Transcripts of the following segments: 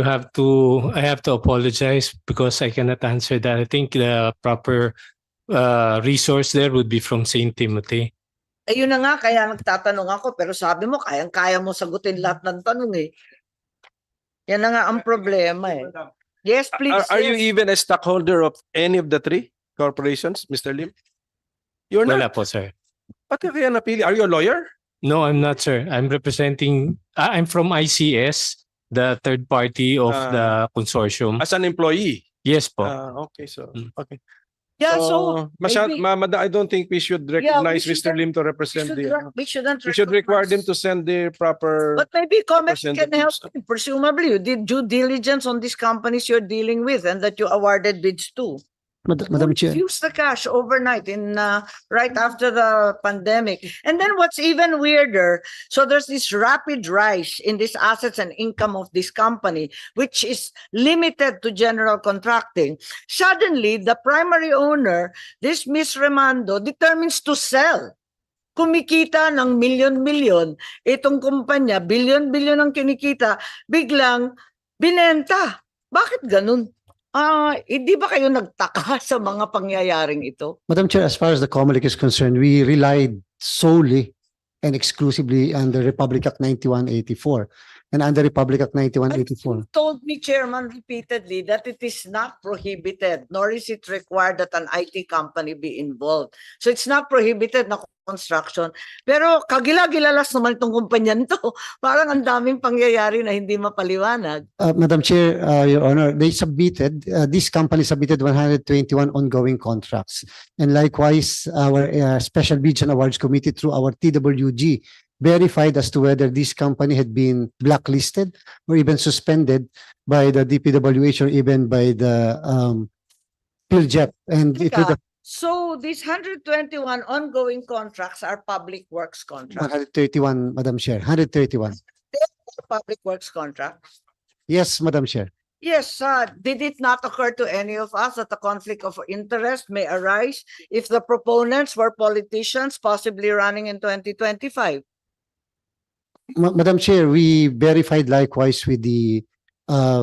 I have to apologize because I cannot answer that. I think the proper resource there would be from St. Timothy. Ayun na nga, kaya nagtatanong ako, pero sabi mo, kayang-kaya mo sagutin lahat ng tanong eh. Yan na nga ang problema eh. Yes, please. Are you yes. even a stockholder of any of the three corporations, Mr. Lim? You're Wala not. po, sir. Pati kaya napili. Are you a lawyer? No, I'm not, sir. I'm representing, I'm from ICS, the third party of the consortium. As an employee? Yes po. Okay, so, Mm. okay. Yeah, so maybe- I don't think we should recognize we Mr. shouldn't- Lim to represent we shouldn't we should require them recognize. to send the proper. But maybe Comelec can help. representatives. Presumably, you did due diligence on these companies you're dealing with and that you awarded bids to. Madam Chair. Use the cash overnight in right after the pandemic. And then what's even weirder, so there's this rapid rise in these assets and income of this company, which is limited to general contracting. Suddenly, the primary owner, this Miss Remando, determines to sell. Kumikita ng milyon-milyon, itong kumpanya, bilyon-bilyon ang kinikita, biglang binenta. Bakit ganun? Hindi ba kayo nagtaka sa mga pangyayaring ito? Madam Chair, as far as the Comelec is concerned, we relied solely and exclusively on the Republic Act 9184. And under Republic Act 9184. You told me, Chairman, repeatedly that it is not prohibited, nor is it required that an IT company be involved. So it's not prohibited na construction. Pero kagila-gilalas naman itong kumpanya nito. Parang ang daming pangyayari na hindi mapaliwanag. Madam Chair, Your Honor, this company submitted 121 ongoing contracts. And likewise, our Special Bids and Awards Committee through our TWG verified as to whether this company had been blacklisted or even suspended by the DPWH or even by the PhilJet. And it would have So these 121 ongoing contracts are public works contracts. 131, Madam Chair, 131. Public works contracts. Yes, Madam Chair. Yes, did it not occur to any of us that a conflict of interest may arise if the proponents were politicians possibly running in 2025? Madam Chair, we verified likewise with the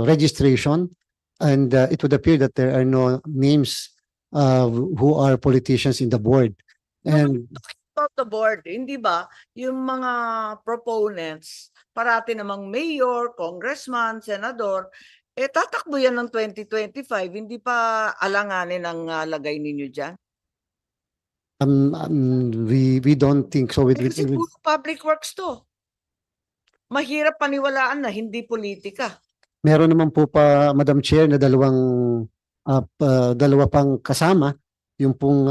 registration, and it would appear that there are no names who are politicians in the board. And About the board, hindi ba, yung mga proponents, parati namang mayor, congressman, senador, tatakbo yan ng 2025, hindi pa alanganin ang lagay ninyo dyan? we don't think so. Kasi puro public works to. Mahirap paniwalaan na hindi politika. Meron naman po pa, Madam Chair, na dalawa pang kasama, yung pong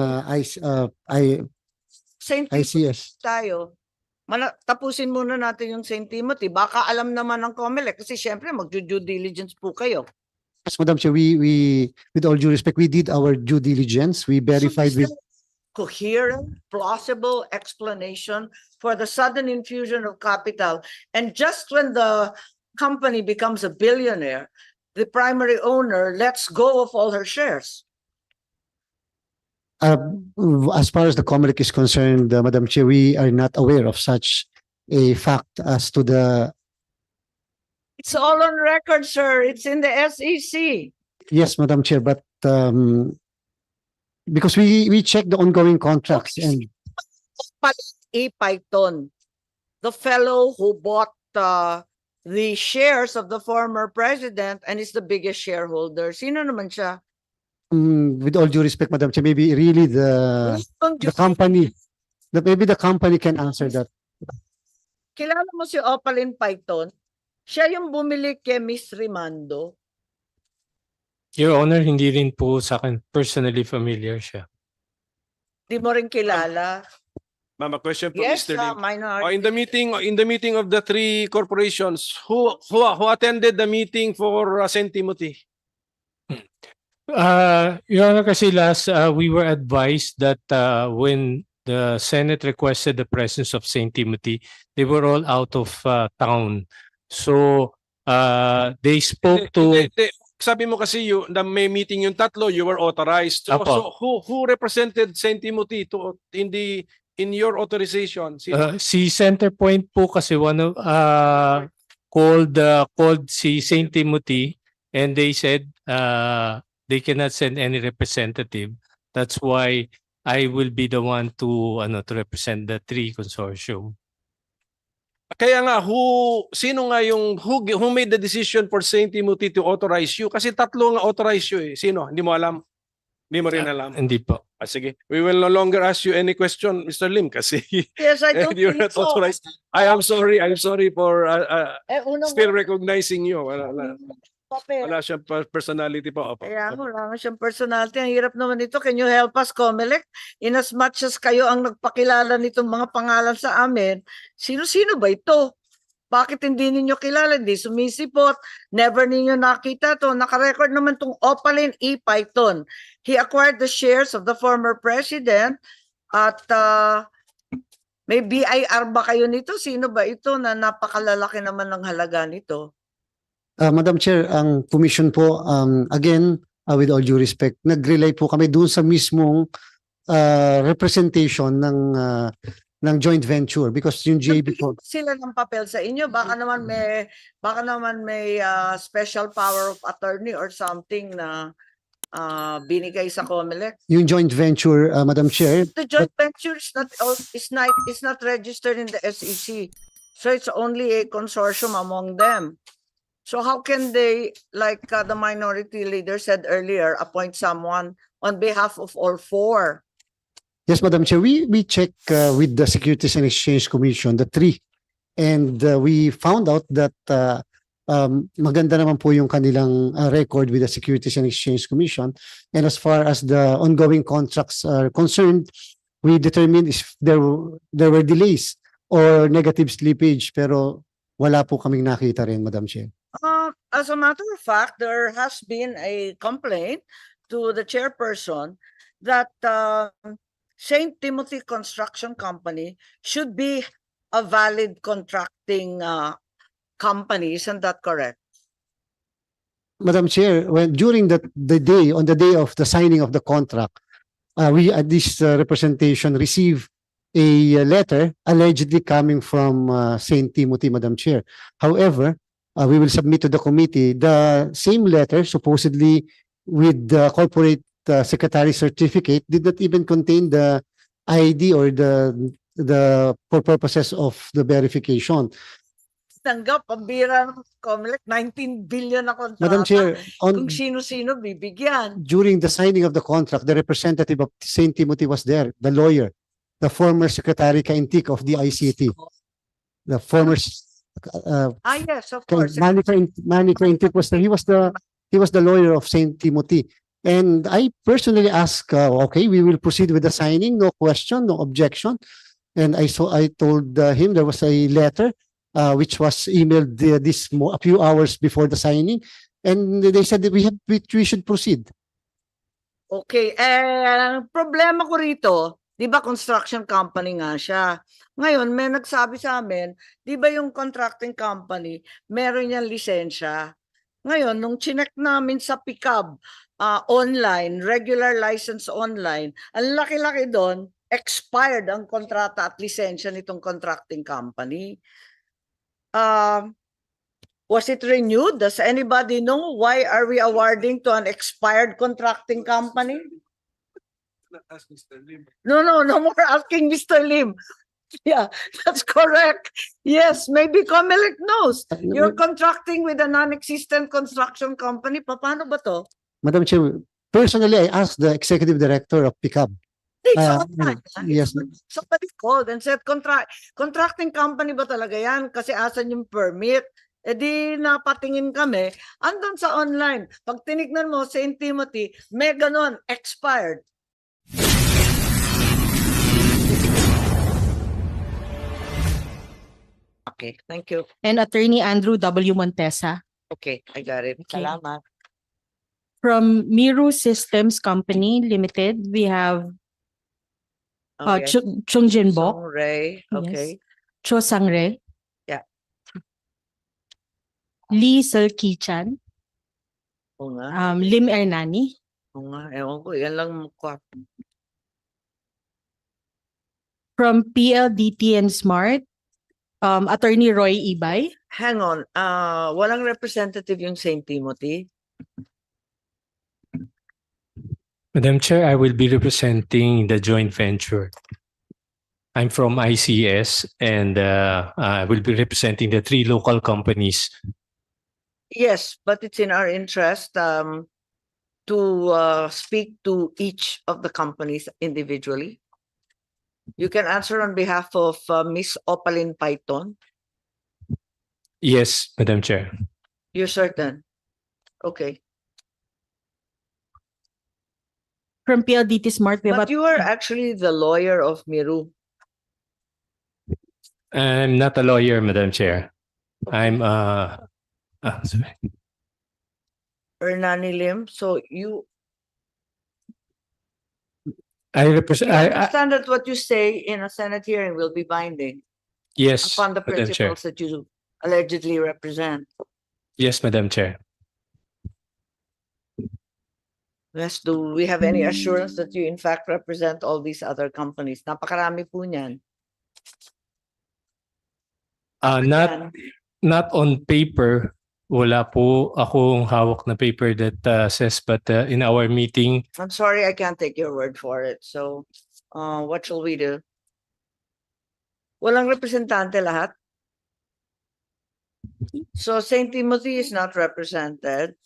St. ICS. Tayo. Tapusin muna natin yung St. Timothy. Baka alam naman ng Comelec kasi syempre mag-due diligence po kayo. Yes, Madam Chair, we with all due respect, we did our due diligence. We verified So, with coherent, plausible explanation for the sudden infusion of capital. And just when the company becomes a billionaire, the primary owner lets go of all her shares. as far as the Comelec is concerned, Madam Chair, we are not aware of such a fact as to the. It's all on record, sir. It's in the SEC. Yes, Madam Chair, but because we check the ongoing contracts and A. Python, the fellow who bought the shares of the former president and is the biggest shareholder. Sino naman siya? with all due respect, Madam Chair, maybe really the company, maybe the company can answer that. Kilala mo si Opaline Python? Siya yung bumili kay Miss Remando. Your Honor, hindi rin po sa akin personally familiar siya. Di mo rin kilala? Ma'am, a question from Yes, Mr. Lim. minority. In the meeting of the three corporations, who attended the meeting for St. Timothy? Your Honor, kasi last we were advised that when the Senate requested the presence of St. Timothy, they were all out of town. So they spoke to. Sabi mo kasi na may meeting yung tatlo, you were authorized. So, Apo. who represented St. Timothy in your authorization? Si Centerpoint po kasi called si St. Timothy, and they said they cannot send any representative. That's why I will be the one to represent the three consortium. Kaya nga, sino nga yung, who made the decision for St. Timothy to authorize you? Kasi tatlo nga authorize you eh. Sino? Hindi mo alam? Hindi mo rin alam? Hindi po. Sige. We will no longer ask you any question, Mr. Lim, kasi Yes, I don't you're think not so. authorized. I am sorry. I'm sorry for still Unang recognizing you. papel. Wala siyang personality pa. Opo. Kaya wala nga siyang personality. Ang hirap naman ito. Can you help us, Comelec? In as much as kayo ang nagpakilala nitong mga pangalan sa amin, sino-sino ba ito? Bakit hindi ninyo kilala? Hindi sumisipot. Never ninyo nakita to. Nakarecord naman itong Opaline E. Python. He acquired the shares of the former president at may BIR ba kayo nito? Sino ba ito na napakalalaki naman ng halaga nito? Madam Chair, ang commission po, again, with all due respect, nag-rely po kami doon sa mismong representation ng joint venture because yung JB po, Sila ng papel sa inyo, baka naman may special power of attorney or something na binigay sa Comelec. yung joint venture, Madam Chair, The joint venture is not registered in the SEC. So it's only a consortium among them. So how can they, like the minority leader said earlier, appoint someone on behalf of all four? yes, Madam Chair, we check with the Securities and Exchange Commission, the three, and we found out that maganda naman po yung kanilang record with the Securities and Exchange Commission. And as far as the ongoing contracts are concerned, we determined if there were delays or negative slippage, pero wala po kaming nakita rin, Madam Chair. As a matter of fact, there has been a complaint to the chairperson that St. Timothy Construction Company should be a valid contracting company. Isn't that correct? Madam Chair, during the day, on the day of the signing of the contract, we at this representation received a letter allegedly coming from St. Timothy, Madam Chair. However, we will submit to the committee the same letter, supposedly with the corporate secretary certificate, did not even contain the ID or the for purposes of the verification. Tanggap, pambira ng Comelec, 19 billion na kontrata. Madam Chair, Kung sino-sino bibigyan. during the signing of the contract, the representative of St. Timothy was there, the lawyer, the former secretary Kaintik of the ICT, the former Yes, of course. Manny Kaintik was there. He was the lawyer of St. Timothy. And I personally asked, okay, we will proceed with the signing, no question, no objection. And I told him there was a letter which was emailed a few hours before the signing, and they said that we should proceed. Okay, problema ko rito, di ba construction company nga siya. Ngayon, may nagsabi sa amin, di ba yung contracting company, meron niyang lisensya. Ngayon, nung chinek namin sa PICAB, online, regular license online, ang laki-laki doon, expired ang kontrata at lisensya nitong contracting company. Was it renewed? Does anybody know why are we awarding to an expired contracting company? No more asking Mr. Lim. Yeah, that's correct. Yes, maybe Comelec knows. You're contracting with a non-existent construction company. Paano ba to? Madam Chair, personally, I asked the executive director of PICAB. Yes. Somebody called and said, contracting company ba talaga yan? Kasi asan yung permit? E di napatingin kami, andun sa online. Pag tinignan mo, St. Timothy, may ganon, expired. Okay, thank you. And Attorney Andrew W. Montesa Okay, I got it. Okay. Salamat. from MIRUS Systems Company Limited. We have Okay. Chung Jin Bok, Song Ray, okay. Cho Sangre. Yeah. Lee Selki Chan, Oo nga, Lim Ernani, oo nga. Ewan ko, yan lang mukha. from PLDT and Smart, Attorney Roy Ibay, hang on, walang representative yung St. Timothy? Madam Chair, I will be representing the joint venture. I'm from ICS and I will be representing the 3 local companies. Yes, but it's in our interest to speak to each of the companies individually. You can answer on behalf of Miss Opaline Python. Yes, Madam Chair. You're certain? Okay. From PLDT Smart, we have But you are actually the lawyer of Miru. I'm not a lawyer, Madam Chair. Okay. I'm sorry. Ernani Lim. So you I represent. understand that what you say in a Senate hearing will be binding Yes, upon the Madam Chair. principles that you allegedly represent. Yes, Madam Chair. Yes, do we have any assurance that you in fact represent all these other companies? Napakarami po niyan. Not on paper. Wala po akong hawak na paper that says, but in our meeting, I'm sorry, I can't take your word for it. So, what shall we do? Walang representante lahat? So, St. Timothy is not represented.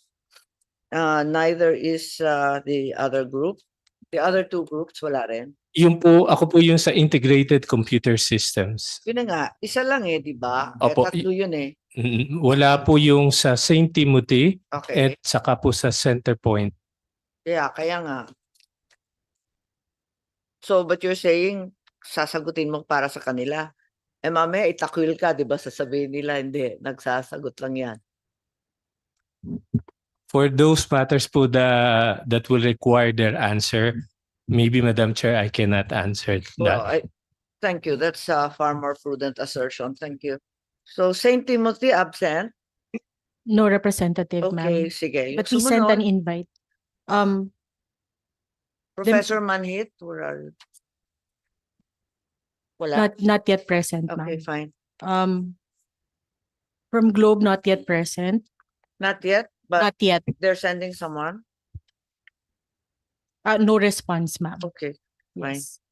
Neither is the other group. The other 2 groups, wala rin. ako po yung sa integrated computer systems. Yun na nga, isa lang di ba? Opo. Tatlo yun Wala po yung sa St. Timothy Okay. at saka po sa Centerpoint. Yeah, kaya nga. So, but you're saying, sasagutin mo para sa kanila. Mamaya itakwil ka, di ba? Sasabihin nila, hindi, nagsasagot lang yan. For those matters po that will require their answer, maybe, Madam Chair, I cannot answer Well, that. thank you. That's a far more prudent assertion. Thank you. So, St. Timothy absent. no representative, Okay, ma'am. sige. Yung But we sent an sumunod, invite. Professor Manhit, where are you? Wala. Not yet present, Okay, ma'am. fine. From Globe, not yet present. Not yet, but Not yet. they're sending someone. No response, ma'am. Okay, fine. Yes.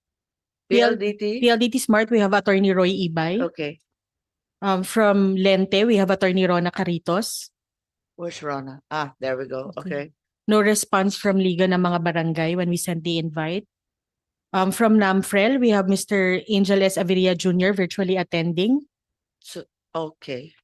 PLDT. PLDT Smart, we have Attorney Roy Ibay. Okay, From Lente, we have Attorney Rona Caritos. where's Rona? There we go. Okay. No response from Liga ng mga Barangay when we sent the invite. From NAMFREL, we have Mr. Angel S. Averia Jr. virtually attending. So, okay.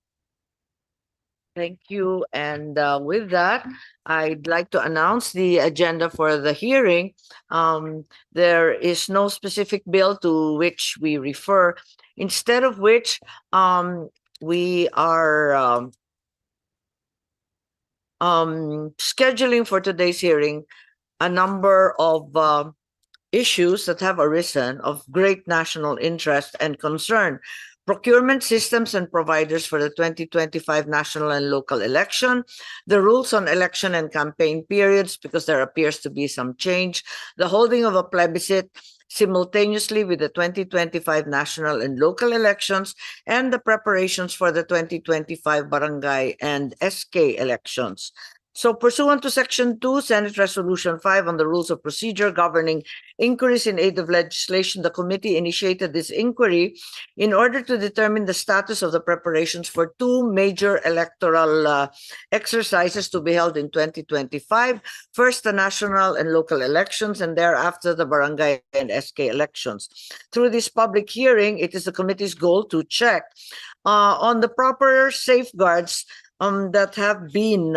Thank you. And with that, I'd like to announce the agenda for the hearing. There is no specific bill to which we refer, instead of which we are scheduling for today's hearing a number of issues that have arisen of great national interest and concern. Procurement systems and providers for the 2025 national and local election, the rules on election and campaign periods, because there appears to be some change, the holding of a plebiscite simultaneously with the 2025 national and local elections, and the preparations for the 2025 barangay and SK elections. So pursuant to Section 2, Senate Resolution 5 on the Rules of Procedure governing inquiries in aid of legislation, the committee initiated this inquiry in order to determine the status of the preparations for 2 major electoral exercises to be held in 2025. First, the national and local elections, and thereafter the barangay and SK elections. Through this public hearing, it is the committee's goal to check on the proper safeguards that have been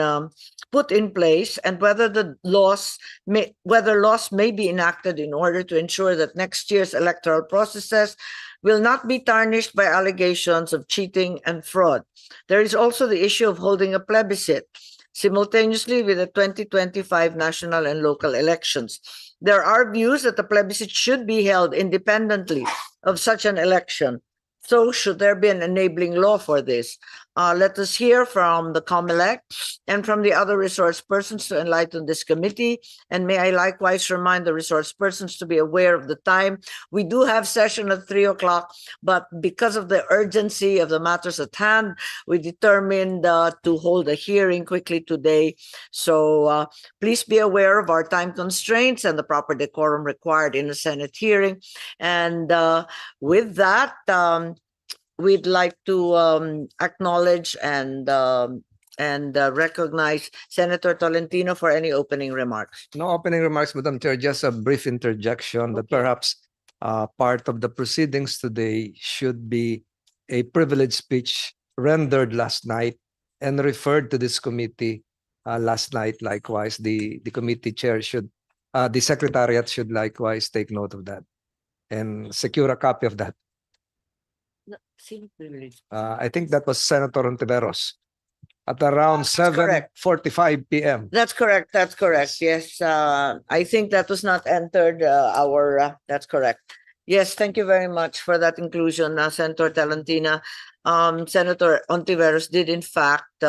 put in place, and whether laws may be enacted in order to ensure that next year's electoral processes will not be tarnished by allegations of cheating and fraud. There is also the issue of holding a plebiscite simultaneously with the 2025 national and local elections. There are views that the plebiscite should be held independently of such an election. So should there be an enabling law for this? let us hear from the Comelec and from the other resource persons to enlighten this committee. And may I likewise remind the resource persons to be aware of the time. We do have session at 3 o'clock, but because of the urgency of the matters at hand, we determined to hold a hearing quickly today. So please be aware of our time constraints and the proper decorum required in a Senate hearing. And with that, we'd like to acknowledge and recognize Senator Tolentino for any opening remarks. No opening remarks, Madam Chair, just a brief interjection that Okay. perhaps part of the proceedings today should be a privileged speech rendered last night and referred to this committee last night. Likewise, the committee chair should, the secretariat should likewise take note of that and secure a copy of that. I think that was Senator Ontiveros at around That's correct. 7:45 p.m. That's correct. That's correct. Yes, I think that was not entered that's correct. Yes, thank you very much for that inclusion, Senator Talentina. Senator Ontiveros did in fact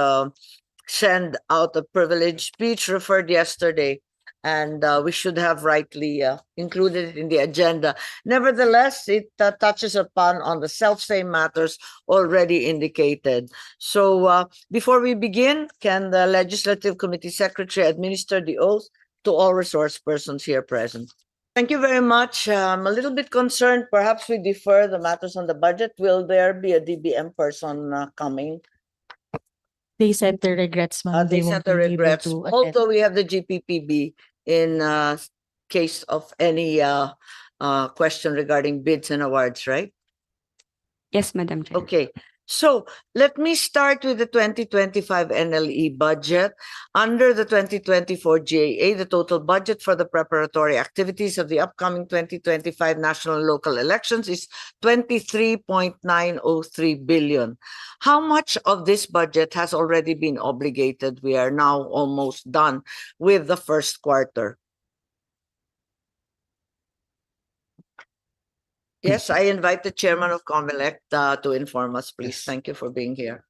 send out a privileged speech referred yesterday, and we should have rightly included it in the agenda. Nevertheless, it touches upon on the self-same matters already indicated. So before we begin, can the Legislative Committee Secretary administer the oath to all resource persons here present? Thank you very much. I'm a little bit concerned. Perhaps we defer the matters on the budget. Will there be a DBM person coming? They sent their regrets, ma'am. They won't sent the be able regrets. to attend. Although we have the GPPB in case of any question regarding bids and awards, right? Yes, Madam Chair. Okay. So let me start with the 2025 NLE budget. Under the 2024 GAA, the total budget for the preparatory activities of the upcoming 2025 national and local elections is 23.903 billion. How much of this budget has already been obligated? We are now almost done with the first quarter. Yes, I invite the chairman of Comelec to inform us, please. Yes. Thank you for being here.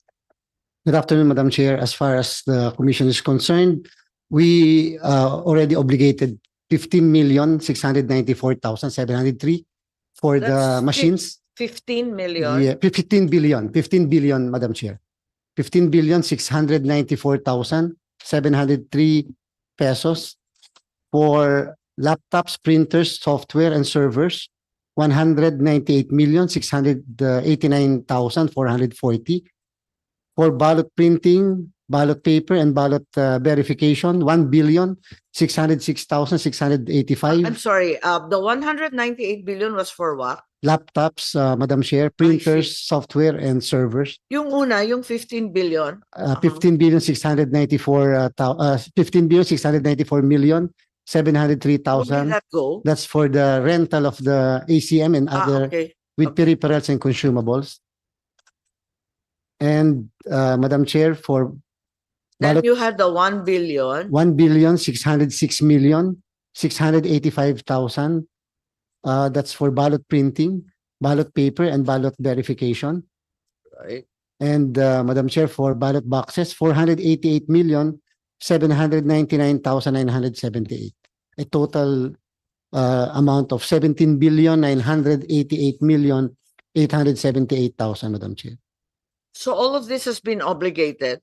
Good afternoon, Madam Chair. As far as the commission is concerned, we already obligated 15,694,703 for the That's machines. 15 million. Yeah, 15 billion, Madam Chair. 15,694,703 pesos for laptops, printers, software, and servers. 198,689,440 for ballot printing, ballot paper, and ballot verification. 1,606,685 I'm sorry, the 198 billion was for what? laptops, Madam Chair, printers, software, and servers. Yung una, yung 15 billion. 15,694,703,000. Where did that go? That's for the rental of the ACM and other Okay. with okay. peripherals and consumables. And Madam Chair, for Then ballot you had the 1 billion. 1,606,685,000. That's for ballot printing, ballot paper, and ballot verification. Right. And Madam Chair, for ballot boxes, 488,799,978. A total amount of 17,988,878,000, Madam Chair. So all of this has been obligated.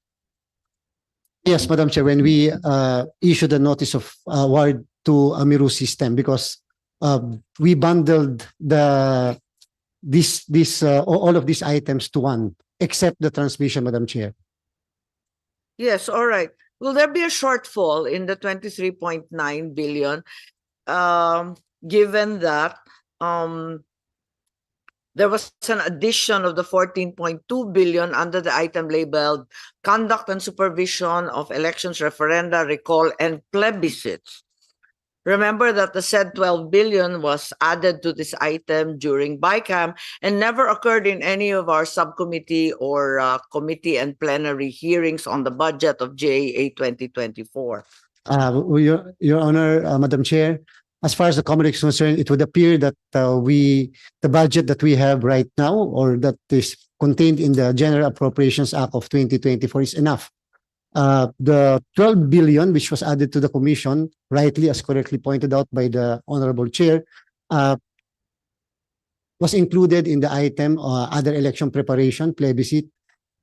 Yes, Madam Chair, when we issued a notice of award to a MIRUS system, because we bundled all of these items to one, except the transmission, Madam Chair. Yes, all right. Will there be a shortfall in the 23.9 billion, given that there was an addition of the 14.2 billion under the item labeled Conduct and Supervision of Elections, Referenda, Recall, and Plebiscites. Remember that the said 12 billion was added to this item during BICAM and never occurred in any of our subcommittee or committee and plenary hearings on the budget of GAA 2024. Your Honor, Madam Chair, as far as the Comelec is concerned, it would appear that the budget that we have right now, or that is contained in the General Appropriations Act of 2024, is enough. The 12 billion which was added to the commission, rightly as correctly pointed out by the Honorable Chair, was included in the item other election preparation, plebiscite,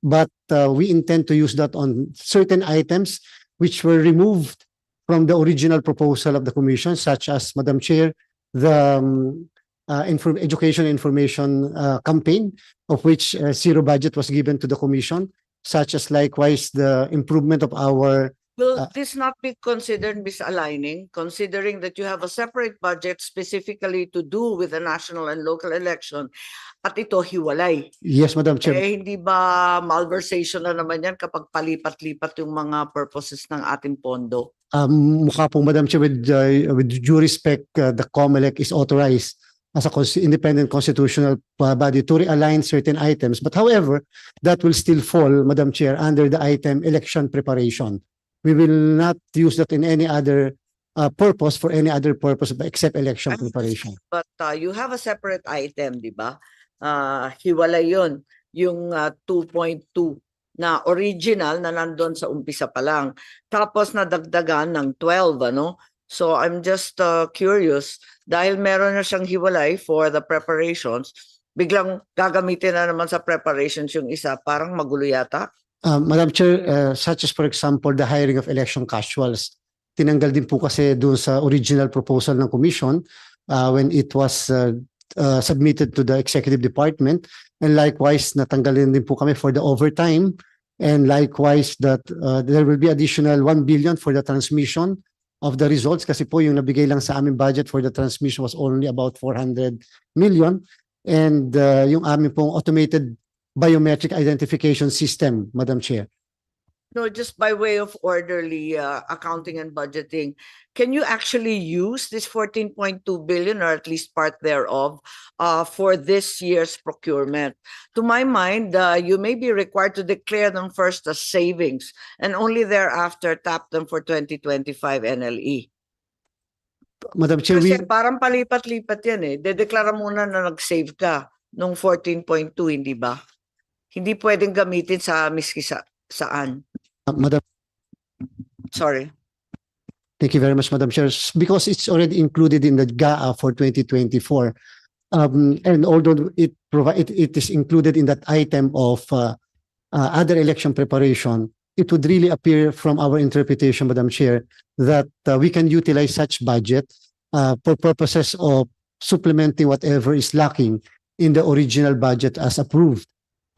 but we intend to use that on certain items which were removed from the original proposal of the commission, such as, Madam Chair, the education information campaign, of which zero budget was given to the commission, such as likewise the improvement of our Will this not be considered misaligning, considering that you have a separate budget specifically to do with the national and local election, at ito hiwalay? yes, Madam Chair. Eh, hindi ba malversation na naman yan kapag palipat-lipat yung mga purposes ng ating pondo? Mukha po, Madam Chair, with due respect, the Comelec is authorized as a independent constitutional body to realign certain items. But however, that will still fall, Madam Chair, under the item election preparation. We will not use that in any other purpose, for any other purpose except election preparation. But you have a separate item, di ba? Hiwalay yun, yung 2.2 na original na nandun sa umpisa pa lang. Tapos nadagdagan ng 12, ano? So I'm just curious, dahil meron na siyang hiwalay for the preparations, biglang gagamitin na naman sa preparations yung isa, parang magulo yata. Madam Chair, such as for example, the hiring of election casuals. Tinanggal din po kasi doon sa original proposal ng commission when it was submitted to the executive department. And likewise, natanggalin din po kami for the overtime. And likewise, that there will be additional 1 billion for the transmission of the results. Kasi po yung nabigay lang sa aming budget for the transmission was only about 400 million. And yung aming pong automated biometric identification system, Madam Chair. No, just by way of orderly accounting and budgeting, can you actually use this 14.2 billion, or at least part thereof, for this year's procurement? To my mind, you may be required to declare them first as savings and only thereafter tap them for 2025 NLE. Madam Chair, Kasi parang palipat-lipat yan eh. Dedeklara muna na nag-save ka nung 14.2, hindi ba? Hindi pwedeng gamitin sa miski saan. Madam, Sorry. thank you very much, Madam Chair. Because it's already included in the GAA for 2024. And although it is included in that item of other election preparation, it would really appear from our interpretation, Madam Chair, that we can utilize such budget for purposes of supplementing whatever is lacking in the original budget as approved.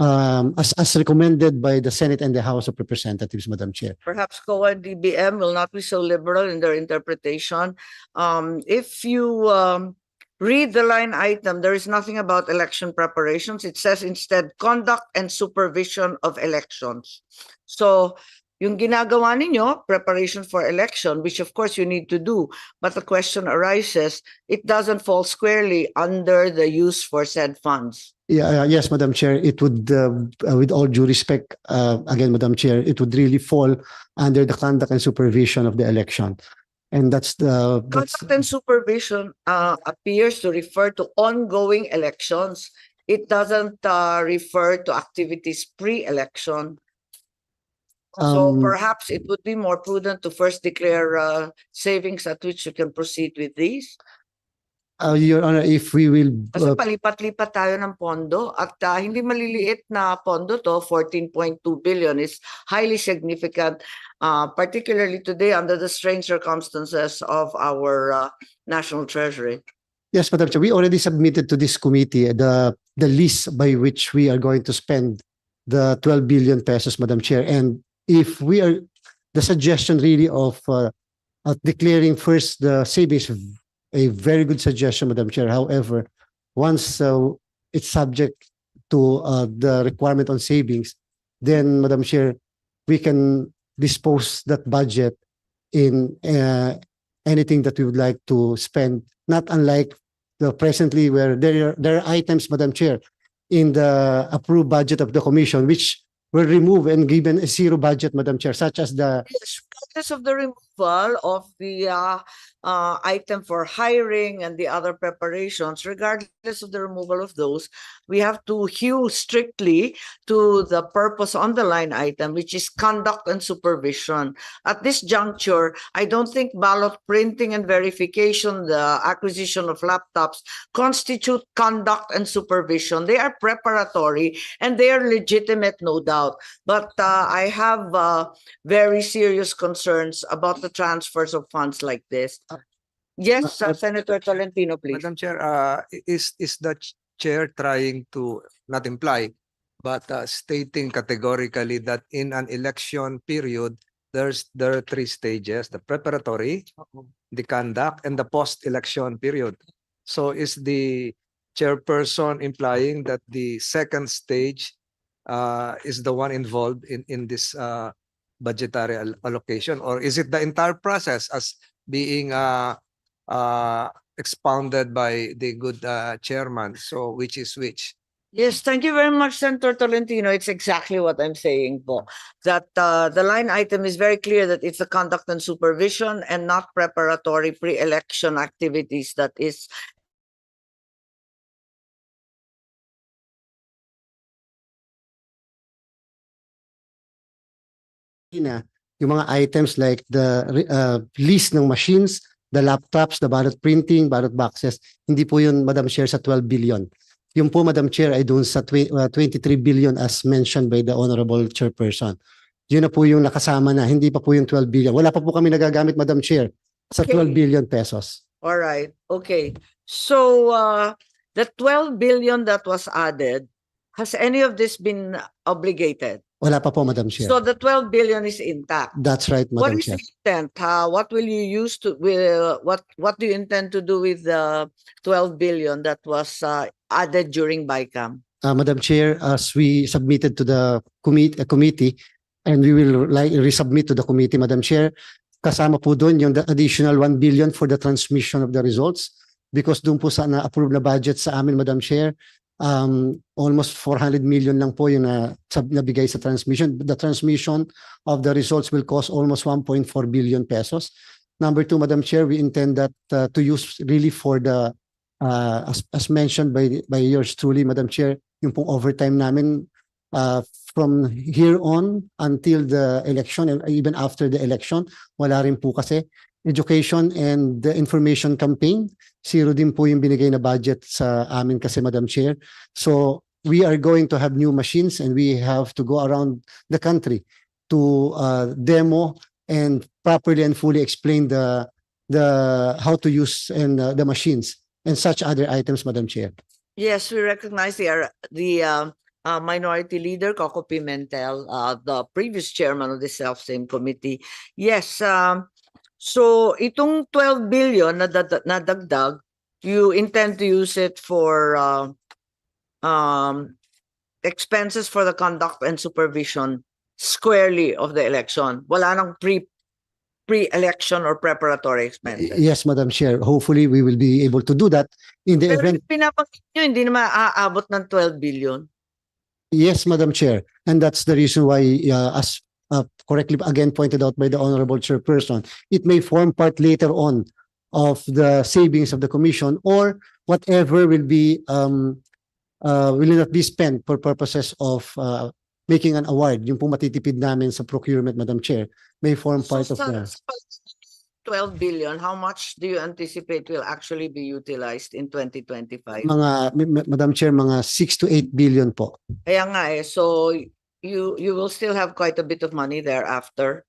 As recommended by the Senate and the House of Representatives, Madam Chair. Perhaps COA and DBM will not be so liberal in their interpretation. If you read the line item, there is nothing about election preparations. It says instead conduct and supervision of elections. So yung ginagawa ninyo, preparation for election, which of course you need to do, but the question arises, it doesn't fall squarely under the use for said funds. Yes, Madam Chair, it would, with all due respect, again, Madam Chair, it would really fall under the conduct and supervision of the election. And that's the... Conduct and supervision appears to refer to ongoing elections. It doesn't refer to activities pre-election. So perhaps it would be more prudent to first declare savings at which you can proceed with these. Your Honor, if we will... Kasi palipat-lipat tayo ng pondo at hindi maliliit na pondo to, 14.2 billion is highly significant, particularly today under the strange circumstances of our national treasury. Yes, Madam Chair, we already submitted to this committee the list by which we are going to spend the 12 billion pesos, Madam Chair. And if we are, the suggestion really of declaring first the savings, a very good suggestion, Madam Chair. However, once it's subject to the requirement on savings, then, Madam Chair, we can dispose that budget in anything that we would like to spend, not unlike the presently where there are items, Madam Chair, in the approved budget of the commission, which were removed and given a zero budget, Madam Chair, such as the Yes, because of the removal of the item for hiring and the other preparations, regardless of the removal of those, we have to hew strictly to the purpose on the line item, which is conduct and supervision. At this juncture, I don't think ballot printing and verification, the acquisition of laptops, constitute conduct and supervision. They are preparatory and they are legitimate, no doubt. But I have very serious concerns about the transfers of funds like this. Yes, Senator Tolentino, please. Madam Chair, is the chair trying to not imply, but stating categorically that in an election period, there are three stages: the preparatory, the conduct, and the post-election period. So is the chairperson implying that the second stage is the one involved in this budgetary allocation, or is it the entire process as being expounded by the good chairman? So which is which? Yes, thank you very much, Senator Tolentino. It's exactly what I'm saying po. That the line item is very clear that it's the conduct and supervision and not preparatory pre-election activities that is na yung mga items like the lease ng machines, the laptops, the ballot printing, ballot boxes, hindi po yun, Madam Chair, sa 12 billion. Yung po, Madam Chair, ay doon sa 23 billion as mentioned by the Honorable Chairperson. Yun na po yung nakasama na, hindi pa po yung 12 billion. Wala pa po kami nagagamit, Madam Chair, sa 12 billion pesos. all right. Okay. So the 12 billion that was added, has any of this been obligated? Wala pa po, Madam Chair. So the 12 billion is intact. That's right, What Madam is Chair. the intent? What will you use to what do you intend to do with the 12 billion that was added during BICAM? Madam Chair, as we submitted to the committee, and we will resubmit to the committee, Madam Chair, kasama po doon yung the additional 1 billion for the transmission of the results, because doon po sa na-approve na budget sa amin, Madam Chair, almost 400 million lang po yung nabigay sa transmission. The transmission of the results will cost almost 1.4 billion pesos. Number two, Madam Chair, we intend that to use really for the, as mentioned by yours truly, Madam Chair, yung pong overtime namin from here on until the election and even after the election, wala rin po kasi. Education and the information campaign, zero din po yung binigay na budget sa amin kasi, Madam Chair. So we are going to have new machines and we have to go around the country to demo and properly and fully explain the how to use and the machines and such other items, Madam Chair. Yes, we recognize the minority leader, Coco Pimentel, the previous chairman of the self-same committee. Yes, so itong 12 billion na dagdag, you intend to use it for expenses for the conduct and supervision squarely of the election. Wala nang pre-election or preparatory expenses. Yes, Madam Chair. Hopefully, we will be able to do that in the Pero event. pinapakita nyo, hindi naman aabot ng 12 billion. Yes, Madam Chair. And that's the reason why, as correctly again pointed out by the Honorable Chairperson, it may form part later on of the savings of the Commission, or whatever will be will not be spent for purposes of making an award. Yung pong matitipid namin sa procurement, Madam Chair, may form part of the 12 billion, how much do you anticipate will actually be utilized in 2025? Madam Chair, mga 6 to 8 billion po. Kaya nga so you will still have quite a bit of money thereafter.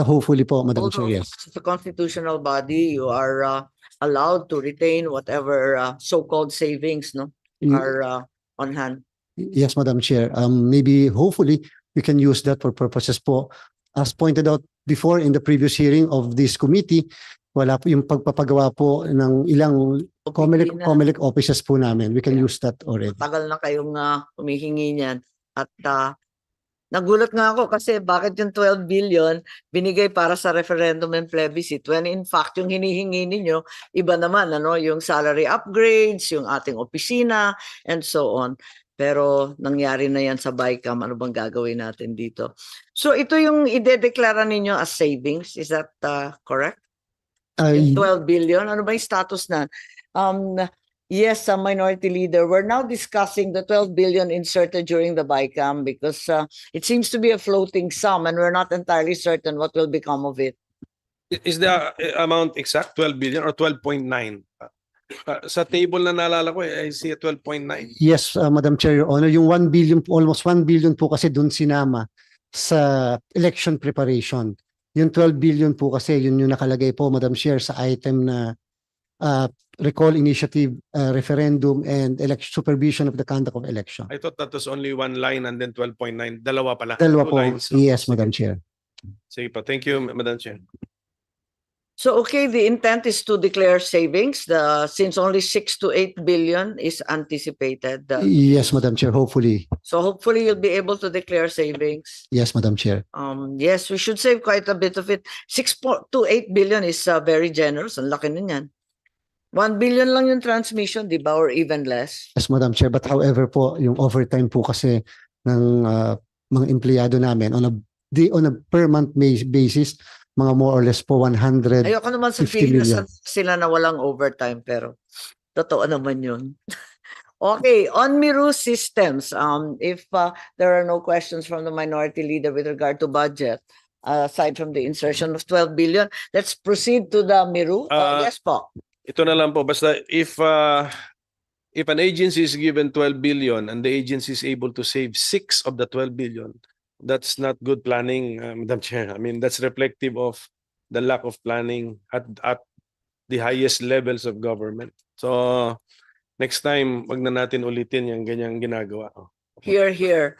Hopefully po, Madam Although Chair, yes. as a constitutional body, you are allowed to retain whatever so-called savings are on hand. Yes, Madam Chair. Maybe, hopefully, we can use that for purposes po. As pointed out before in the previous hearing of this committee, wala po yung pagpapagawa po ng ilang Comelec offices po namin. We can use that already. Tagal na kayong humihingi niyan. At nagulat nga ako kasi bakit yung 12 billion binigay para sa referendum and plebiscite when in fact yung hinihingi ninyo iba naman yung salary upgrades, yung ating opisina and so on. Pero nangyari na yan sa BICAM, ano bang gagawin natin dito? So ito yung idedeklara ninyo as savings, is that correct? Yung 12 billion, ano ba yung status na? Yes, Minority Leader, we're now discussing the 12 billion inserted during the BICAM because it seems to be a floating sum and we're not entirely certain what will become of it. Is the amount exact 12 billion or 12.9? Sa table na naalala ko, I see 12.9. Yes, Madam Chair, Your Honor, yung 1 billion, almost 1 billion po kasi dun sinama sa election preparation. Yung 12 billion po kasi yun yung nakalagay po, Madam Chair, sa item na recall initiative, referendum, and supervision of the conduct of election. I thought that was only one line and then 12.9. Dalawa pala. Dalawa Two po, lines. yes, Madam Chair. Sige pa. Thank you, Madam Chair. So, okay, the intent is to declare savings, since only 6 to 8 billion is anticipated. Yes, Madam Chair, hopefully. So hopefully you'll be able to declare savings. Yes, Madam Chair. Yes, we should save quite a bit of it. 6 to 8 billion is very generous. Ang laki na yan. 1 billion lang yung transmission, di ba? Or even less. Yes, Madam Chair. But however po, yung overtime po kasi ng mga empleyado namin on a per month basis, mga more or less po 100. Ayoko naman 50 sa feeling million. na sila na walang overtime, pero totoo naman yun. Okay, on MIRUS systems, if there are no questions from the Minority Leader with regard to budget, aside from the insertion of 12 billion, let's proceed to the MIRU. Yes po. Ito na lang po. Basta if an agency is given 12 billion and the agency is able to save 6 of the 12 billion, that's not good planning, Madam Chair. I mean, that's reflective of the lack of planning at the highest levels of government. So, next time, wag na natin ulitin yung ganyang ginagawa. Here.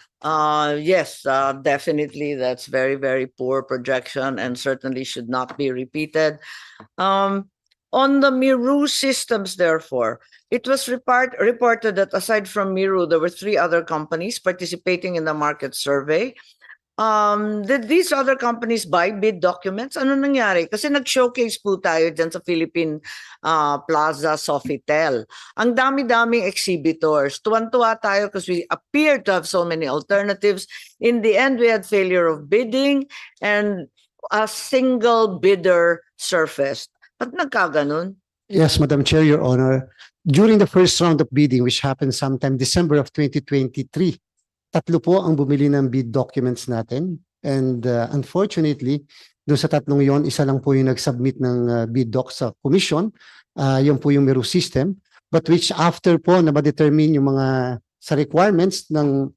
Yes, definitely. That's very, very poor projection and certainly should not be repeated. On the MIRU systems, therefore, it was reported that aside from MIRU, there were 3 other companies participating in the market survey. Did these other companies buy bid documents? Ano nangyari? Kasi nag-showcase po tayo dyan sa Philippine Plaza Sofitel. Ang dami-daming exhibitors. Tuwan-tuwa tayo because we appear to have so many alternatives. In the end, we had failure of bidding and a single bidder surfaced. Ba't nagkaganon? Yes, Madam Chair, Your Honor. During the first round of bidding, which happened sometime December of 2023, 3 po ang bumili ng bid documents natin. And unfortunately, doon sa 3 yon, isa lang po yung nag-submit ng bid doc sa commission. Yun po yung MIRUS system. But which after po na ma-determine yung mga sa requirements ng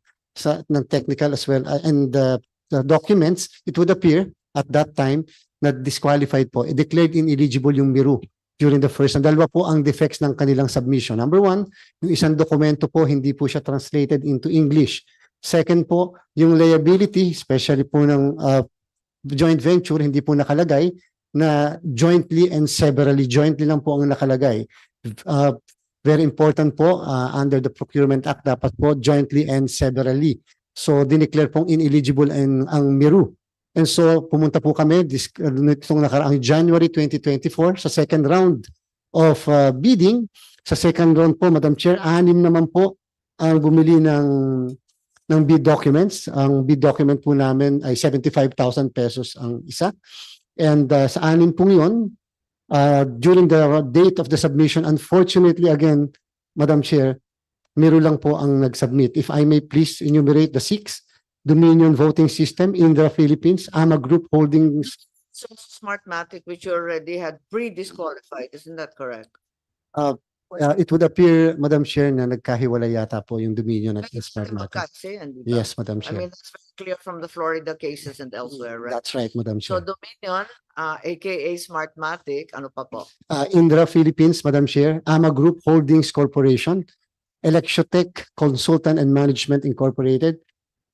technical as well and the documents, it would appear at that time na disqualified po, declared ineligible yung MIRU during the first. Dalawa po ang defects ng kanilang submission. Number 1, yung isang dokumento po, hindi po siya translated into English. Second po, yung liability, especially po ng joint venture, hindi po nakalagay na jointly and severally. Jointly lang po ang nakalagay. Very important po, under the Procurement Act, dapat po jointly and severally. So, dineclare pong ineligible ang MIRU. And so, pumunta po kami nitong nakaraang January 2024 sa second round of bidding. Sa second round po, Madam Chair, 6 naman po ang bumili ng bid documents. Ang bid document po namin ay 75,000 pesos ang isa. And sa 6 pong yun, during the date of the submission, unfortunately again, Madam Chair, MIRU lang po ang nag-submit. If I may please enumerate the 6. Dominion voting system in the Philippines, AMA Group Holdings. So Smartmatic, which you already had pre-disqualified, isn't that correct? It would appear, Madam Chair, na nagkahiwalay yata po yung Dominion at Smartmatic. Kasi, di ba? Yes, Madam I Chair. mean, that's very clear from the Florida cases and elsewhere, right? That's right, Madam So Chair. Dominion, aka Smartmatic, ano pa po? Indra Philippines, Madam Chair, AMA Group Holdings Corporation, Electrotech Consultant and Management Incorporated,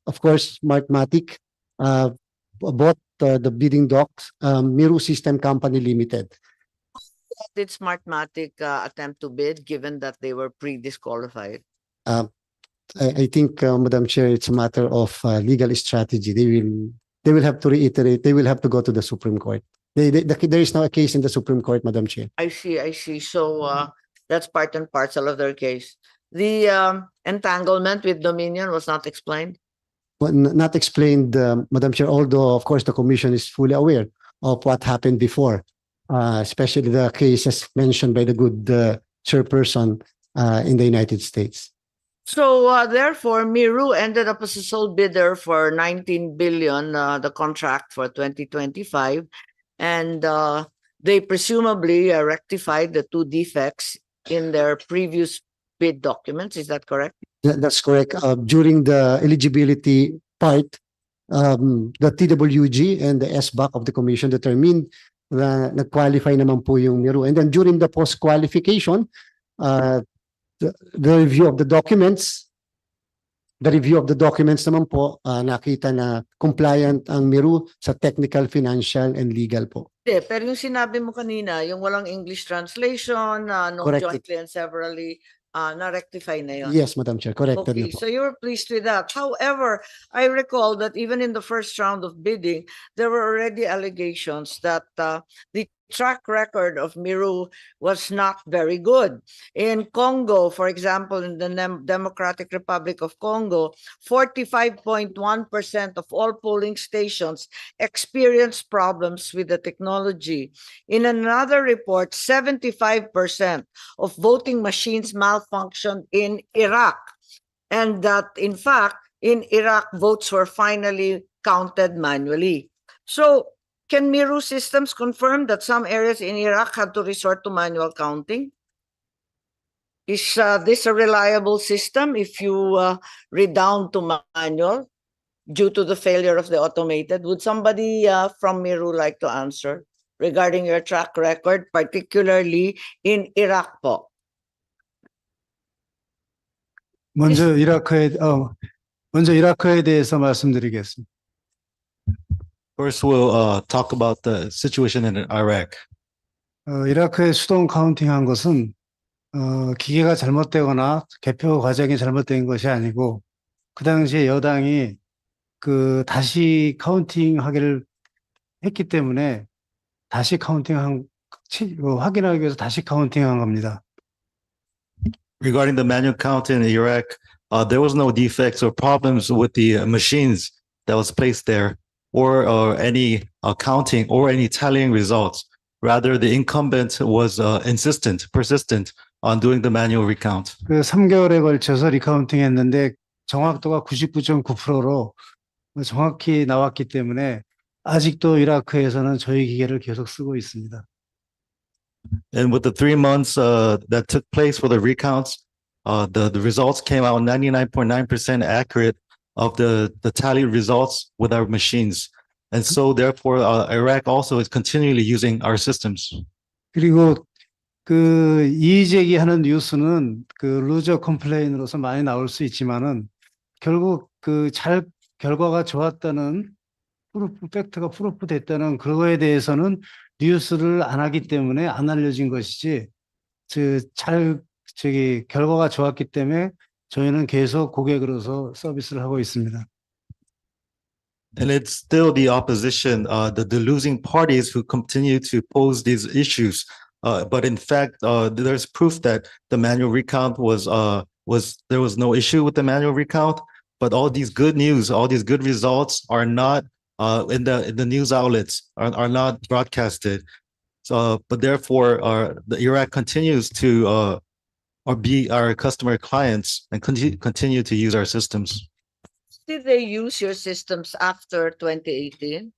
of course, Smartmatic bought the bidding docs, MIRU System Company Limited. Did Smartmatic attempt to bid given that they were pre-disqualified? I think, Madam Chair, it's a matter of legal strategy. They will have to reiterate. They will have to go to the Supreme Court. There is now a case in the Supreme Court, Madam Chair. I see. So that's part and parcel of their case. The entanglement with Dominion was not explained. But not explained, Madam Chair, although of course the commission is fully aware of what happened before, especially the cases mentioned by the good chairperson in the United States. So therefore, Miru ended up as a sole bidder for 19 billion, the contract for 2025, and they presumably rectified the two defects in their previous bid documents. Is that correct? That's correct. During the eligibility part, the TWG and the SBAC of the commission determined na nag-qualify naman po yung Miru. And then during the post-qualification, the review of the documents naman po, nakita na compliant ang Miru sa technical, financial, and legal po. Pero yung sinabi mo kanina, yung walang English translation, no Correct. jointly and severally, na-rectify na yun. Yes, Madam Chair, corrected na Okay, po. so you were pleased with that. However, I recall that even in the first round of bidding, there were already allegations that the track record of Miru was not very good. In Congo, for example, in the Democratic Republic of Congo, 45.1% of all polling stations experienced problems with the technology. In another report, 75% of voting machines malfunctioned in Iraq. And that, in fact, in Iraq, votes were finally counted manually. So, can Miru systems confirm that some areas in Iraq had to resort to manual counting? Is this a reliable system if you redound to manual due to the failure of the automated? Would somebody from Miru like to answer regarding your track record, particularly in Iraq po? 먼저 이라크에 대해서 말씀드리겠습니다. First, we'll talk about the situation in Iraq. 이라크에 수동 카운팅한 것은 기계가 잘못되거나 개표 과정이 잘못된 것이 아니고 그 당시에 여당이 그 다시 카운팅하기를 했기 때문에 다시 확인하기 위해서 다시 카운팅한 겁니다. Regarding the manual count in Iraq, there was no defects or problems with the machines that was placed there, or any counting or any tallying results. Rather, the incumbent was persistent on doing the manual recount. 그 3개월에 걸쳐서 리카운팅했는데 정확도가 99.9%로 정확히 나왔기 때문에 아직도 이라크에서는 저희 기계를 계속 쓰고 있습니다. And with the 3 months that took place for the recounts, the results came out 99.9% accurate of the tally results with our machines. And so therefore, Iraq also is continually using our systems. 그리고 그 이의제기하는 뉴스는 그 루저 컴플레인으로서 많이 나올 수 있지만은 결국 그 결과가 좋았다는 팩트가 프루프 됐다는 그거에 대해서는 뉴스를 안 하기 때문에 안 알려진 것이지 결과가 좋았기 때문에 저희는 계속 고객으로서 서비스를 하고 있습니다. And it's still the opposition, the losing parties who continue to pose these issues. But in fact, there's proof that the manual recount there was no issue with the manual recount. But all these good news, all these good results are not in the news outlets, are not broadcasted. So, but therefore, the Iraq continues to be our customer clients and continue to use our systems. Did they use your systems after 2018?